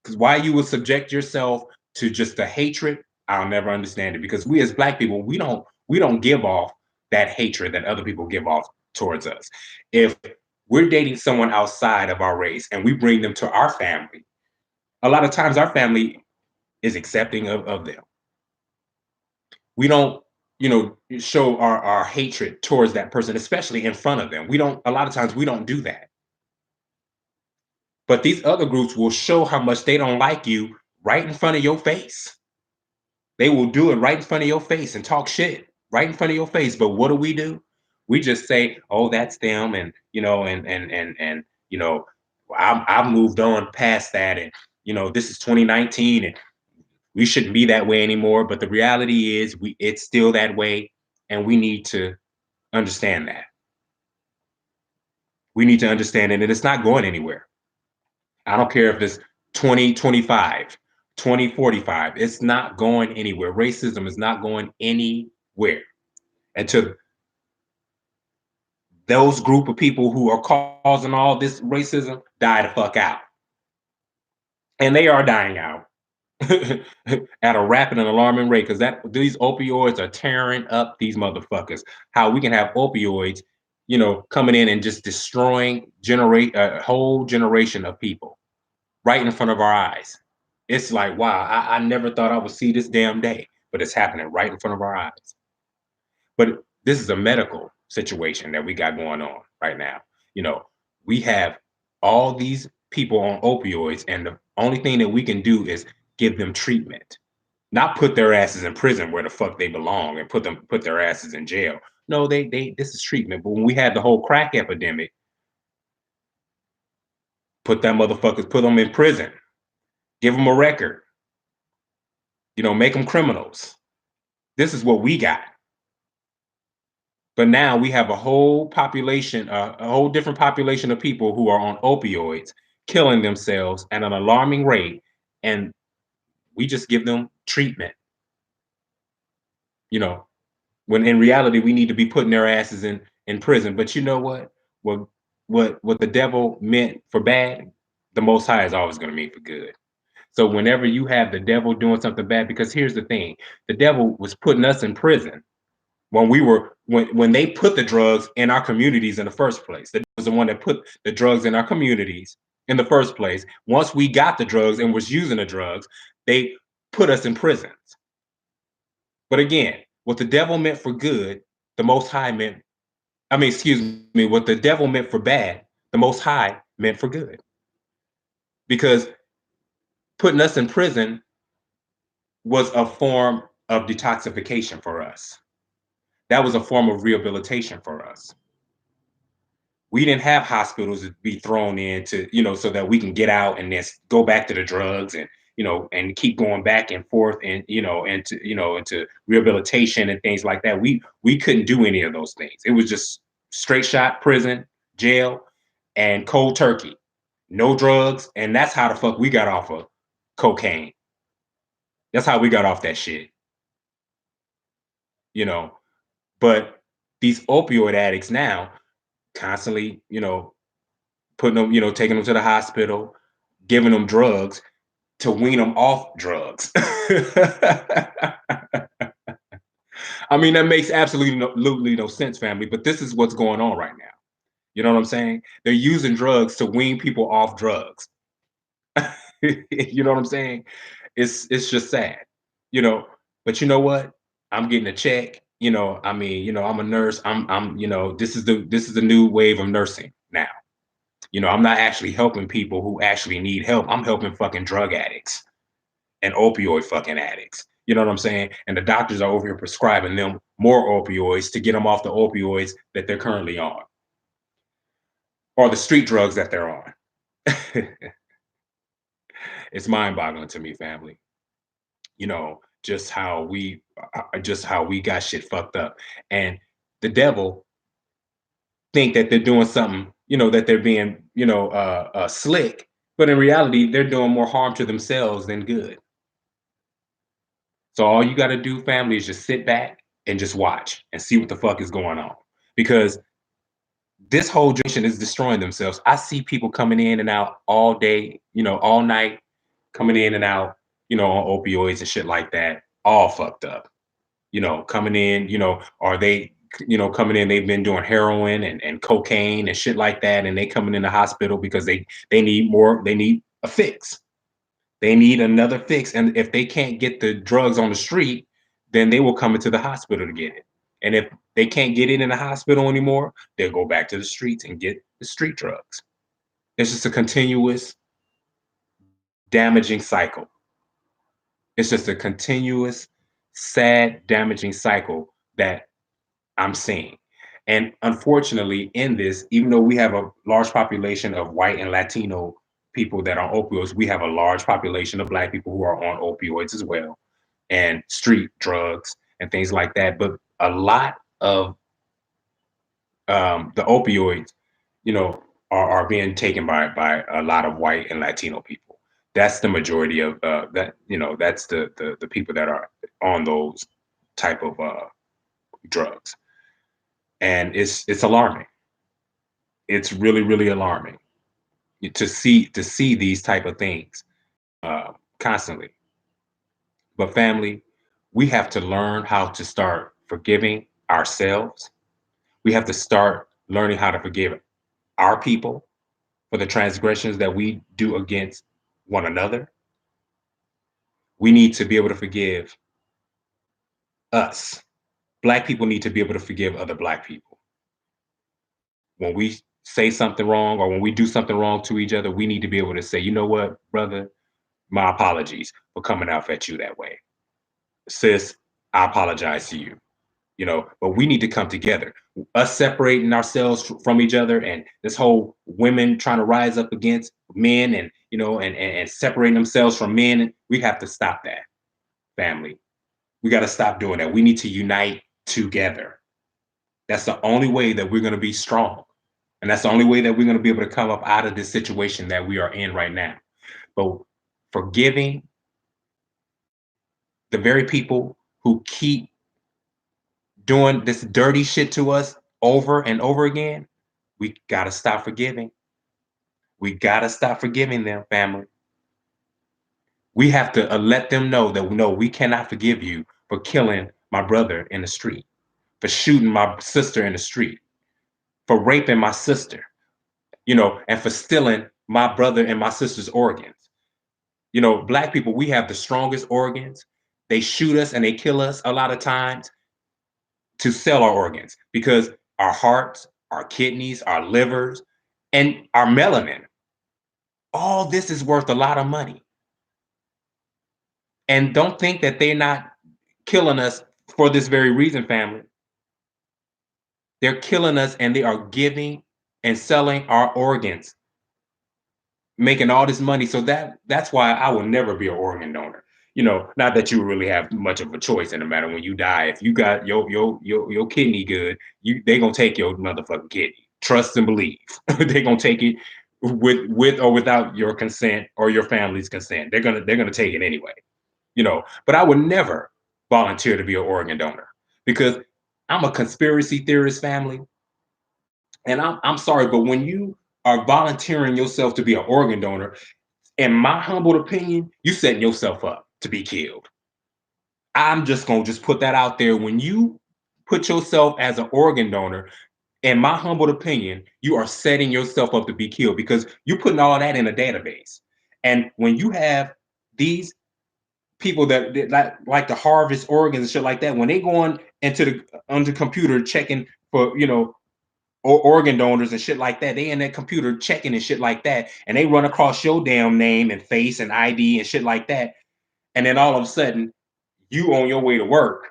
Because why you would subject yourself to just a hatred, I'll never understand it. Because we as black people, we don't give off that hatred that other people give off towards us. If we're dating someone outside of our race and we bring them to our family, a lot of times our family is accepting of them. We don't, show our hatred towards that person, especially in front of them. We don't, a lot of times we don't do that. But these other groups will show how much they don't like you right in front of your face. They will do it right in front of your face and talk shit right in front of your face. But what do? We just say, "Oh, that's them," and I've moved on past that, and this is 2019, and we shouldn't be that way anymore. But the reality is, it's still that way, and we need to understand that. We need to understand it, and it's not going anywhere. I don't care if it's 2025, 2045. It's not going anywhere. Racism is not going anywhere until those group of people who are causing all this racism die the fuck out. And they are dying out at a rapid and alarming rate because that these opioids are tearing up these motherfuckers. How we can have opioids, coming in and just destroying generate a whole generation of people right in front of our eyes. It's like, wow, I never thought I would see this damn day, but it's happening right in front of our eyes. But this is a medical situation that we got going on right now. You know, we have all these people on opioids, and the only thing that we can do is give them treatment, not put their asses in prison where the fuck they belong and put their asses in jail. No, they this is treatment. But when we had the whole crack epidemic, put them in prison, give them a record, make them criminals. This is what we got. But now we have a whole population, a whole different population of people who are on opioids, killing themselves at an alarming rate, and we just give them treatment. You know, when in reality we need to be putting their asses in prison. But you know what? Well, what the devil meant for bad, the Most High is always going to mean for good. So whenever you have the devil doing something bad, because here's the thing, the devil was putting us in prison when they put the drugs in our communities in the first place. That was the one that put the drugs in our communities in the first place. Once we got the drugs and was using the drugs, they put us in prisons. But again, what the devil meant for good, the Most High meant. I mean, excuse me, what the devil meant for bad, the Most High meant for good. Because putting us in prison was a form of detoxification for us. That was a form of rehabilitation for us. We didn't have hospitals to be thrown in to, so that we can get out and then go back to the drugs and, and keep going back and forth and, into rehabilitation and things like that. We couldn't do any of those things. It was just straight shot, prison, jail, and cold turkey. No drugs. And that's how the fuck we got off of cocaine. That's how we got off that shit. You know, but these opioid addicts now constantly, putting them, taking them to the hospital, giving them drugs to wean them off drugs. I mean, that makes absolutely no sense, family, but this is what's going on right now. You know what I'm saying? They're using drugs to wean people off drugs. You know what I'm saying? It's just sad, you know. But you know what? I'm getting a check. I mean, I'm a nurse. This is the new wave of nursing now. I'm not actually helping people who actually need help. I'm helping fucking drug addicts and opioid fucking addicts. You know what I'm saying? And the doctors are over here prescribing them more opioids to get them off the opioids that they're currently on or the street drugs that they're on. It's mind-boggling to me, family. Just how we got shit fucked up. And the devil think that they're doing something, that they're being, slick, but in reality, they're doing more harm to themselves than good. So all you got to do, family, is just sit back and just watch and see what the fuck is going on. Because this whole generation is destroying themselves. I see people coming in and out all day, all night, coming in and out, on opioids and shit like that, all fucked up. Coming in, are they, coming in, they've been doing heroin and cocaine and shit like that, and they coming in the hospital because they need more, they need a fix. They need another fix. And if they can't get the drugs on the street, then they will come into the hospital to get it. And if they can't get it in the hospital anymore, they'll go back to the streets and get the street drugs. It's just a continuous damaging cycle. It's just a continuous, sad, damaging cycle that I'm seeing. And unfortunately, in this, even though we have a large population of white and Latino people that are on opioids, we have a large population of Black people who are on opioids as well, and street drugs and things like that. But a lot of the opioids, are being taken by a lot of white and Latino people. That's the majority of that. That's the people that are on those type of drugs, and it's alarming. It's really really alarming to see these type of things constantly. But family, we have to learn how to start forgiving ourselves. We have to start learning how to forgive our people for the transgressions that we do against one another. We need to be able to forgive us. Black people need to be able to forgive other Black people. When we say something wrong or when we do something wrong to each other, we need to be able to say, you know what, brother, my apologies for coming out at you that way. Sis, I apologize to you. But we need to come together. Us separating ourselves from each other and this whole women trying to rise up against men and, and separating themselves from men, we have to stop that, family. We got to stop doing that. We need to unite together. That's the only way that we're going to be strong. And that's the only way that we're going to be able to come up out of this situation that we are in right now. But forgiving the very people who keep doing this dirty shit to us over and over again, We gotta stop forgiving. We gotta stop forgiving them, family. We have to let them know that no, we cannot forgive you for killing my brother in the street, for shooting my sister in the street, for raping my sister, and for stealing my brother and my sister's organs. Black people, we have the strongest organs. They shoot us and they kill us a lot of times to sell our organs because our hearts, our kidneys, our livers, and our melanin, all this is worth a lot of money. And don't think that they're not killing us for this very reason, family. They're killing us and they are giving and selling our organs, making all this money. So that's why I will never be an organ donor. Not that you really have much of a choice in the matter when you die. If you got your kidney good, they gonna take your motherfucking kidney. Trust and believe. They gonna take it with or without your consent or your family's consent. They're gonna take it anyway. But I would never volunteer to be an organ donor because I'm a conspiracy theorist, family. And I'm sorry, but when you are volunteering yourself to be an organ donor, in my humble opinion, you setting yourself up to be killed. I'm just gonna just put that out there. When you put yourself as an organ donor, in my humble opinion, you are setting yourself up to be killed because you're putting all that in a database. And when you have these people that like to harvest organs and shit like that, when they go on into the under computer checking for or organ donors and shit like that. They in that computer checking and shit like that, and they run across your damn name and face and ID and shit like that. And then all of a sudden, you on your way to work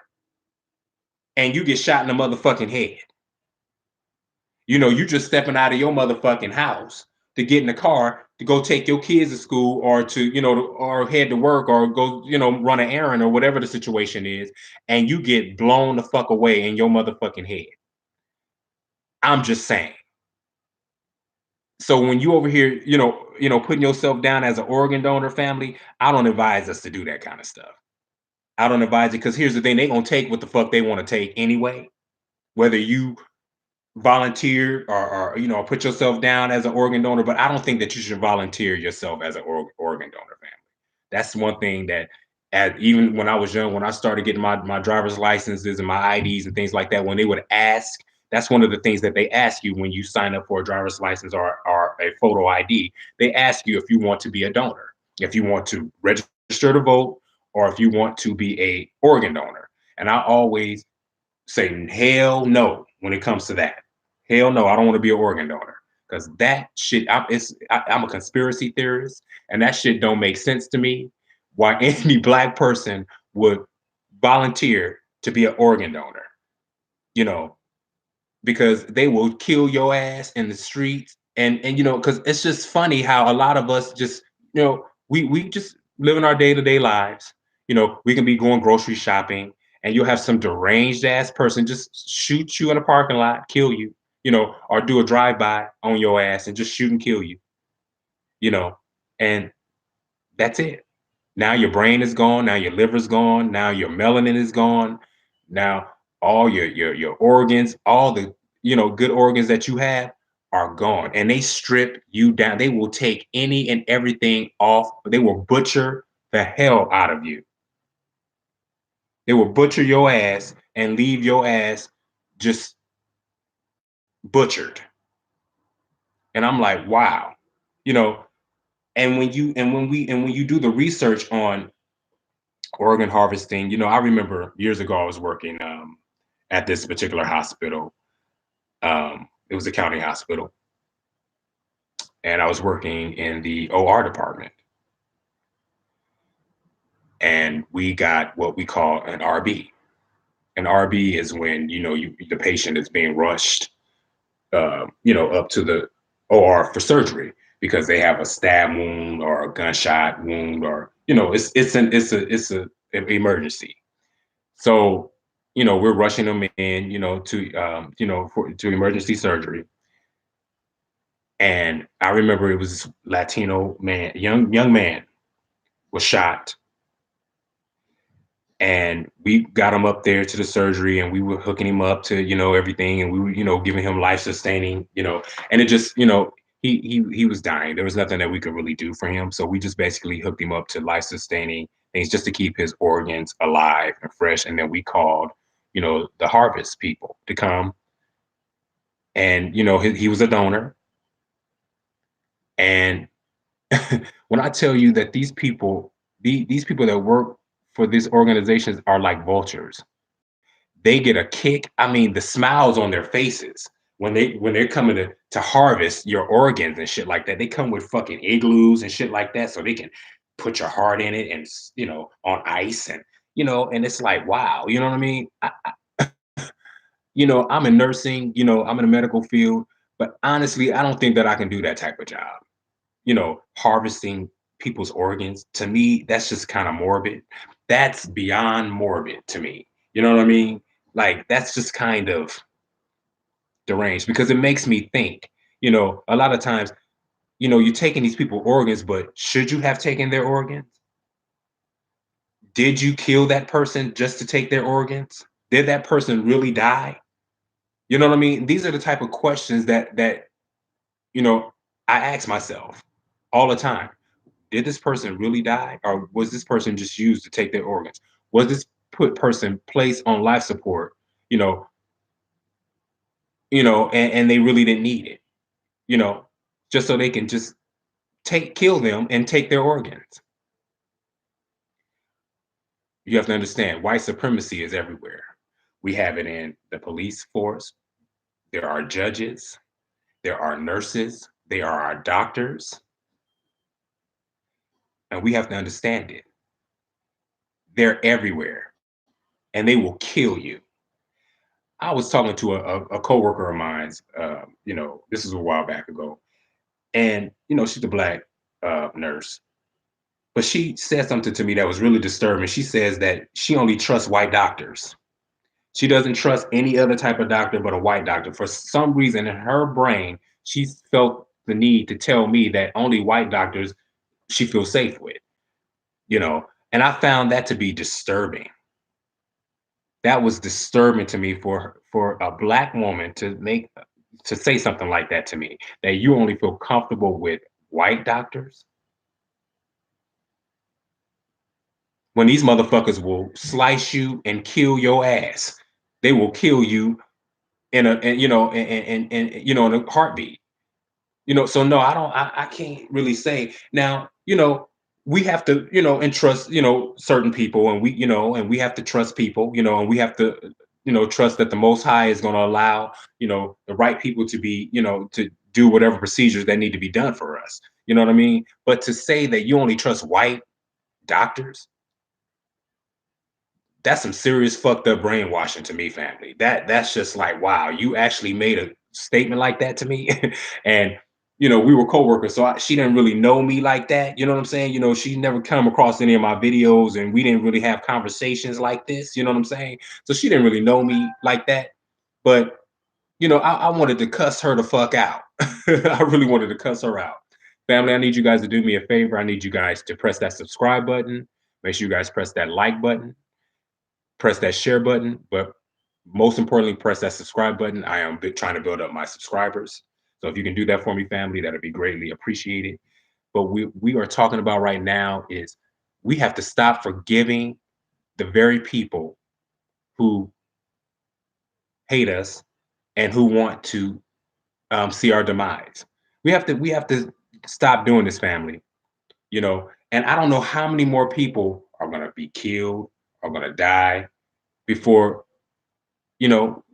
and you get shot in the motherfucking head. You just stepping out of your motherfucking house to get in the car to go take your kids to school or to, or head to work or go, run an errand or whatever the situation is, and you get blown the fuck away in your motherfucking head. I'm just saying. So when you over here, putting yourself down as an organ donor, family, I don't advise us to do that kind of stuff. I don't advise it because here's the thing: they gonna take what the fuck they want to take anyway. Whether you volunteer or put yourself down as an organ donor, but I don't think that you should volunteer yourself as an organ donor, family. That's one thing that, even when I was young, when I started getting my driver's licenses and my IDs and things like that, when they would ask, that's one of the things that they ask you when you sign up for a driver's license or a photo ID. They ask you if you want to be a donor, if you want to register to vote, or if you want to be a organ donor. And I always say hell no when it comes to that. Hell no, I don't want to be an organ donor because that shit. I'm a conspiracy theorist, and that shit don't make sense to me. Why any black person would volunteer to be an organ donor? You know, because they will kill your ass in the streets, and because it's just funny how a lot of us just we just living our day-to-day lives. We can be going grocery shopping, and you'll have some deranged ass person just shoot you in a parking lot, kill you, or do a drive-by on your ass and just shoot and kill you, you know and that's it. Now your brain is gone. Now your liver's gone. Now your melanin is gone. Now all your organs, all the good organs that you have are gone, and they strip you down. They will take any and everything off. They will butcher the hell out of you. They will butcher your ass and leave your ass just butchered. And I'm like, wow, you know. And when you do the research on organ harvesting. I remember years ago I was working at this particular hospital. It was a county hospital, and I was working in the OR department. And we got what we call an RB. An RB is when the patient is being rushed, up to the OR for surgery because they have a stab wound or a gunshot wound, or it's an emergency. So, we're rushing them in, to emergency surgery. And I remember it was Latino man, young man was shot and we got him up there to the surgery, and we were hooking him up to everything, and we were giving him life sustaining, and it just he was dying. There was nothing that we could really do for him, so we just basically hooked him up to life sustaining things just to keep his organs alive and fresh. And then we called the harvest people to come, and he was a donor. And when I tell you that these people, these people that work for these organizations are like vultures. They get a kick. I mean, the smiles on their faces when they're coming to harvest your organs and shit like that. They come with fucking igloos and shit like that, so they can put your heart in it and on ice, and and it's like wow, you know what I mean? I'm in nursing, I'm in the medical field, but honestly, I don't think that I can do that type of job. Harvesting people's organs, to me, that's just kind of morbid. That's beyond morbid to me. You know what I mean? Like, that's just kind of deranged because it makes me think, a lot of times, you're taking these people organs, but should you have taken their organs? Did you kill that person just to take their organs? Did that person really die? You know what I mean? These are the type of questions that you know I ask myself all the time. Did this person really die, or was this person just used to take their organs? Was this person placed on life support, you know, and they really didn't need it, you know, just so they can just kill them and take their organs? You have to understand, white supremacy is everywhere. We have it in the police force. There are judges. There are nurses. There are our doctors, and we have to understand it. They're everywhere, and they will kill you. I was talking to a coworker of mine's, this was a while back ago, and she's a black nurse, but she said something to me that was really disturbing. She says that she only trusts white doctors. She doesn't trust any other type of doctor but a white doctor. For some reason, in her brain, she felt the need to tell me that only white doctors she feels safe with, and I found that to be disturbing. That was disturbing to me for a black woman to say something like that to me, that you only feel comfortable with white doctors when these motherfuckers will slice you and kill your ass. They will kill you in a heartbeat. So no, I can't really say. Now, we have to, entrust, certain people, and we have to trust people, and we have to, trust that the most high is going to allow, the right people to be, to do whatever procedures that need to be done for us. You know what I mean? But to say that you only trust white doctors, that's some serious fucked up brainwashing to me, family. That's just like, wow, you actually made a statement like that to me. And we were coworkers, so she didn't really know me like that. You know what I'm saying? She never come across any of my videos, and we didn't really have conversations like this. You know what I'm saying? So she didn't really know me like that. But I wanted to cuss her the fuck out. I really wanted to cuss her out. Family, I need you guys to do me a favor. I need you guys to press that subscribe button. Make sure you guys press that like button, press that share button, but most importantly, press that subscribe button. I am trying to build up my subscribers. So if you can do that for me, family, that'd be greatly appreciated. But we are talking about right now is we have to stop forgiving the very people who hate us and who want to see our demise. We have to stop doing this, family. And I don't know how many more people are gonna be killed, are gonna die before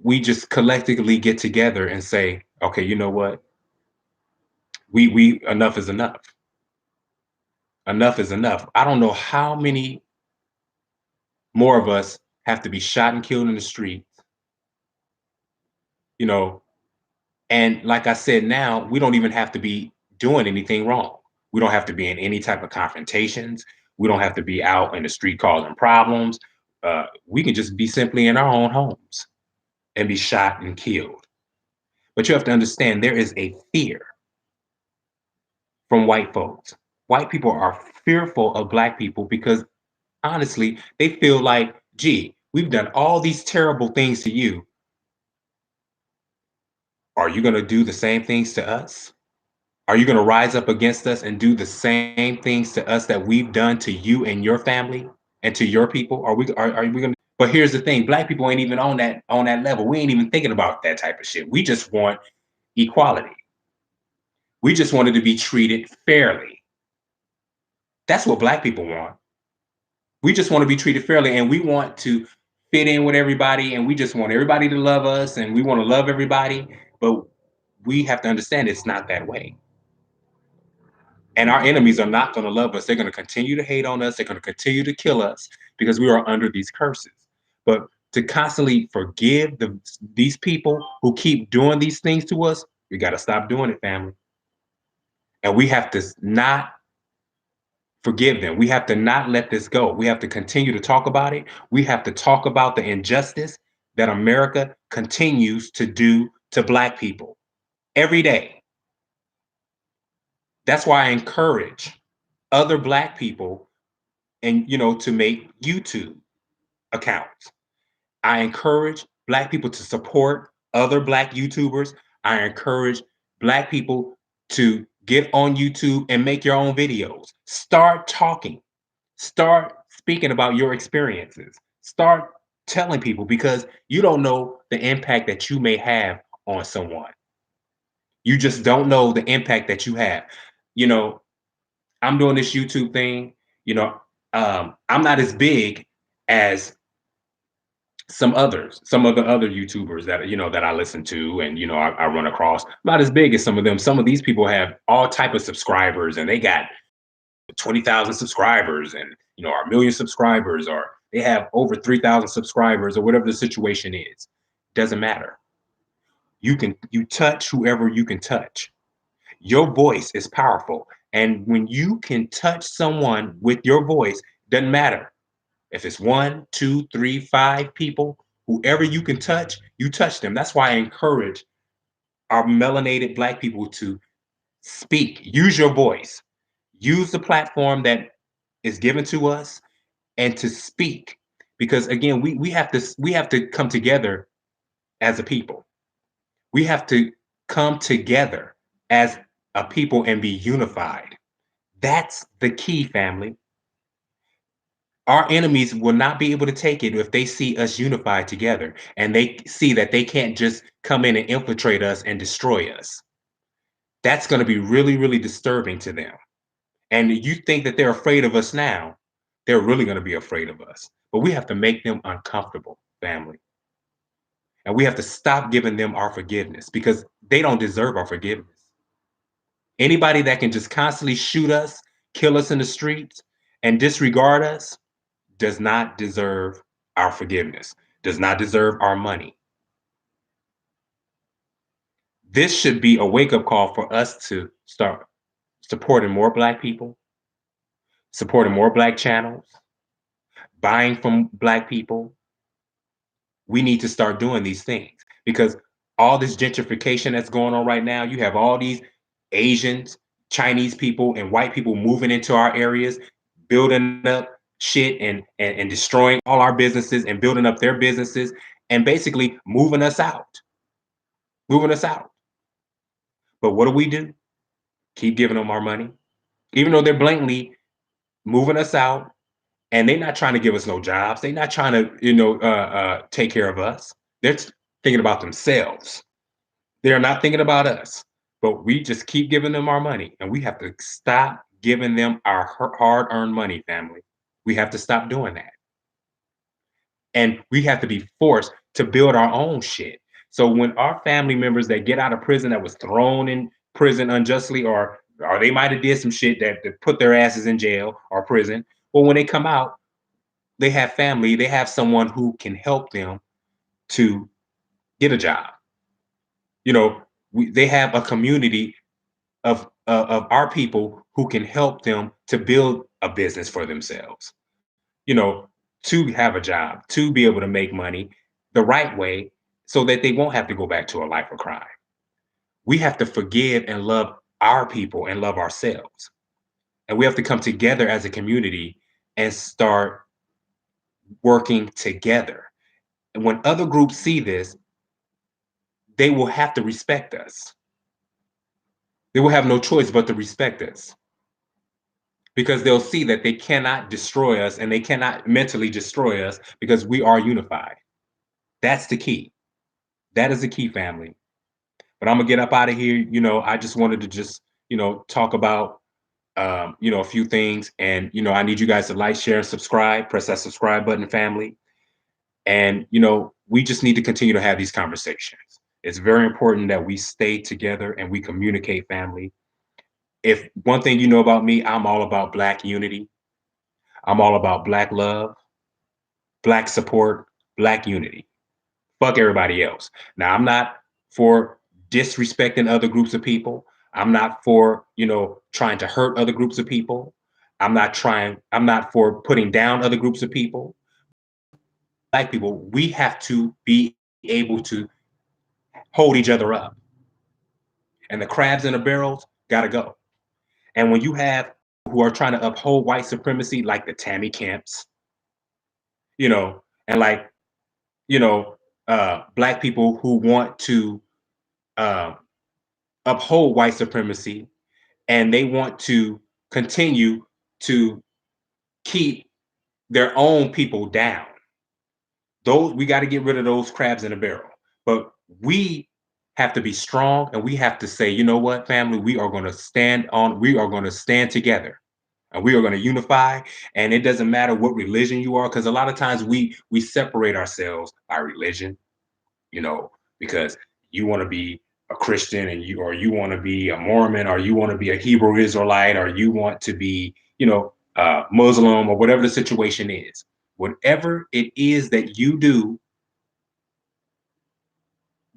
we just collectively get together and say, okay, you know what? We enough is enough. Enough is enough. I don't know how many more of us have to be shot and killed in the streets, you know, and like I said, now we don't even have to be doing anything wrong. We don't have to be in any type of confrontations. We don't have to be out in the street causing problems. We can just be simply in our own homes and be shot and killed. But you have to understand there is a fear from white folks. White people are fearful of black people because honestly, they feel like, gee, we've done all these terrible things to you. Are you going to do the same things to us? Are you going to rise up against us and do the same things to us that we've done to you and your family and to your people? Are we going to? But here's the thing: Black people ain't even on that level. We ain't even thinking about that type of shit. We just want equality. We just wanted to be treated fairly. That's what Black people want. We just want to be treated fairly, and we want to fit in with everybody, and we just want everybody to love us, and we want to love everybody. But we have to understand it's not that way. And our enemies are not going to love us. They're going to continue to hate on us. They're going to continue to kill us because we are under these curses. But to constantly forgive these people who keep doing these things to us, we got to stop doing it, family. And we have to not forgive them. We have to not let this go. We have to continue to talk about it. We have to talk about the injustice that America continues to do to Black people every day. That's why I encourage other Black people and to make YouTube accounts. I encourage Black people to support other Black YouTubers. I encourage Black people to get on YouTube and make your own videos. Start talking. Start speaking about your experiences. Start telling people because you don't know the impact that you may have on someone. You just don't know the impact that you have. You know, I'm doing this YouTube thing. You know, I'm not as big as some of the other YouTubers that that I listen to and I run across. Not as big as some of them. Some of these people have all type of subscribers and they got 20,000 subscribers and are a million subscribers or they have over 3,000 subscribers or whatever the situation is. Doesn't matter. You touch whoever you can touch. Your voice is powerful. And when you can touch someone with your voice, doesn't matter if it's one, two, three, five people, whoever you can touch, you touch them. That's why I encourage our melanated Black people to speak, use your voice, use the platform that is given to us and to speak. Because again, we have to come together as a people. We have to come together as a people and be unified. That's the key, family. Our enemies will not be able to take it if they see us unified together and they see that they can't just come in and infiltrate us and destroy us. That's going to be really, really disturbing to them. And you think that they're afraid of us now, they're really going to be afraid of us. But we have to make them uncomfortable, family. And we have to stop giving them our forgiveness because they don't deserve our forgiveness. Anybody that can just constantly shoot us, kill us in the streets, and disregard us does not deserve our forgiveness, does not deserve our money. This should be a wake up call for us to start supporting more Black people, supporting more Black channels, buying from Black people. We need to start doing these things because all this gentrification that's going on right now, you have all these Asians, Chinese people, and white people moving into our areas, building up shit and destroying all our businesses and building up their businesses and basically moving us out. But what do? Keep giving them our money, even though they're blatantly moving us out and they're not trying to give us no jobs. They're not trying to, take care of us. They're thinking about themselves. They're not thinking about us. But we just keep giving them our money, and we have to stop giving them our hard-earned money, family. We have to stop doing that. And we have to be forced to build our own shit. So when our family members that get out of prison that was thrown in prison unjustly, or they might have did some shit that put their asses in jail or prison, well, when they come out, they have family, they have someone who can help them to get a job. They have a community of our people who can help them to build a business for themselves. You know, to have a job, to be able to make money the right way, so that they won't have to go back to a life of crime. We have to forgive and love our people and love ourselves, and we have to come together as a community and start working together. And when other groups see this, they will have to respect us. They will have no choice but to respect us because they'll see that they cannot destroy us and they cannot mentally destroy us because we are unified. That's the key. That is the key, family. But I'm gonna get up out of here. I just wanted to just, talk about a few things. And I need you guys to like, share, and subscribe. Press that subscribe button, family. And we just need to continue to have these conversations. It's very important that we stay together and we communicate, family. If one thing you know about me, I'm all about Black unity. I'm all about Black love, Black support, Black unity. Fuck everybody else. Now, I'm not for disrespecting other groups of people. I'm not for, trying to hurt other groups of people. I'm not for putting down other groups of people. Black people, we have to be able to hold each other up. And the crabs in the barrels gotta go. And when you have who are trying to uphold white supremacy, like the Tammy Camps, and like, you know, Black people who want to uh, uphold white supremacy and they want to continue to keep their own people down. Those we got to get rid of those crabs in the barrel. But we have to be strong and we have to say, you know what, family, we are going to stand together and we are going to unify. And it doesn't matter what religion you are, because a lot of times we separate ourselves by religion, because you want to be a Christian or you want to be a Mormon or you want to be a Hebrew Israelite or you want to be, Muslim or whatever the situation is. Whatever it is that you do,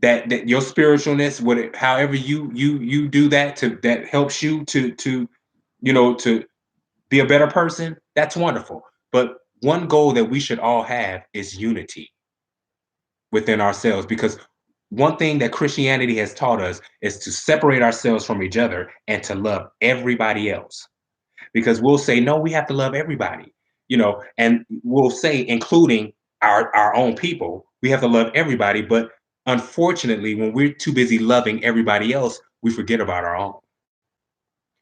that your spiritualness, however you do that that helps you to be a better person, that's wonderful. But one goal that we should all have is unity within ourselves, because one thing that Christianity has taught us is to separate ourselves from each other and to love everybody else. Because we'll say, no, we have to love everybody, and we'll say, including our own people, we have to love everybody. But unfortunately, when we're too busy loving everybody else, we forget about our own.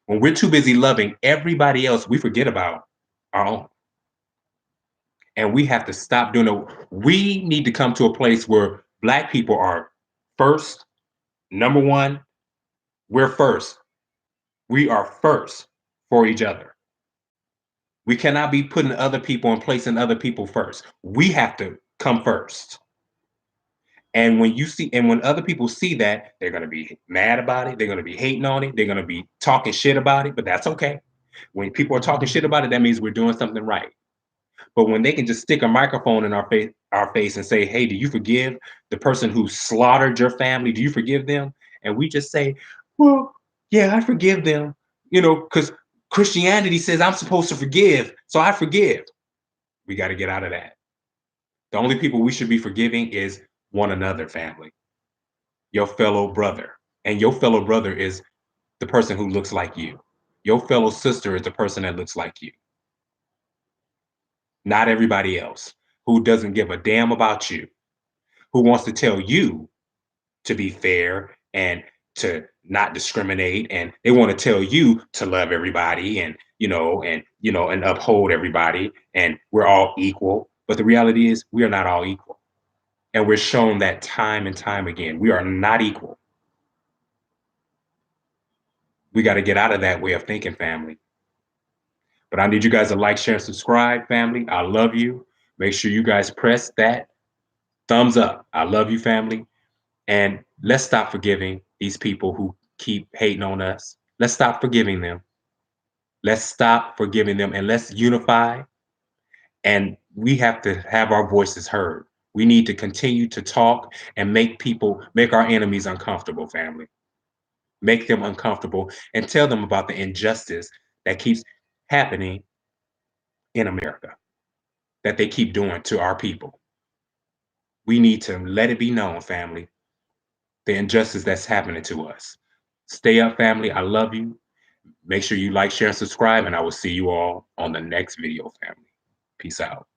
When we're too busy loving everybody else, we forget about our own. And we have to stop doing it. We need to come to a place where Black people are first, number one. We're first. We are first for each other. We cannot be putting other people and placing other people first. We have to come first. And when other people see that, they're going to be mad about it. They're going to be hating on it. They're going to be talking shit about it, but that's okay. When people are talking shit about it, that means we're doing something right. But when they can just stick a microphone in our face and say, "Hey, do you forgive the person who slaughtered your family? Do you forgive them?" And we just say, "Well, yeah, I forgive them," because Christianity says I'm supposed to forgive, so I forgive. We got to get out of that. The only people we should be forgiving is one another, family, your fellow brother. And your fellow brother is the person who looks like you. Your fellow sister is the person that looks like you. Not everybody else who doesn't give a damn about you, who wants to tell you to be fair and to not discriminate, and they want to tell you to love everybody and uphold everybody and we're all equal. But the reality is we are not all equal. And we're shown that time and time again. We are not equal. We got to get out of that way of thinking, family. But I need you guys to like, share, and subscribe, family. I love you. Make sure you guys press that thumbs up. I love you, family. And let's stop forgiving these people who keep hating on us. Let's stop forgiving them. Let's stop forgiving them and let's unify. And we have to have our voices heard. We need to continue to talk and make our enemies uncomfortable, family. Make them uncomfortable and tell them about the injustice that keeps happening in America, that they keep doing to our people. We need to let it be known, family, the injustice that's happening to us. Stay up, family. I love you. Make sure you like, share, and subscribe, and I will see you all on the next video, family. Peace out.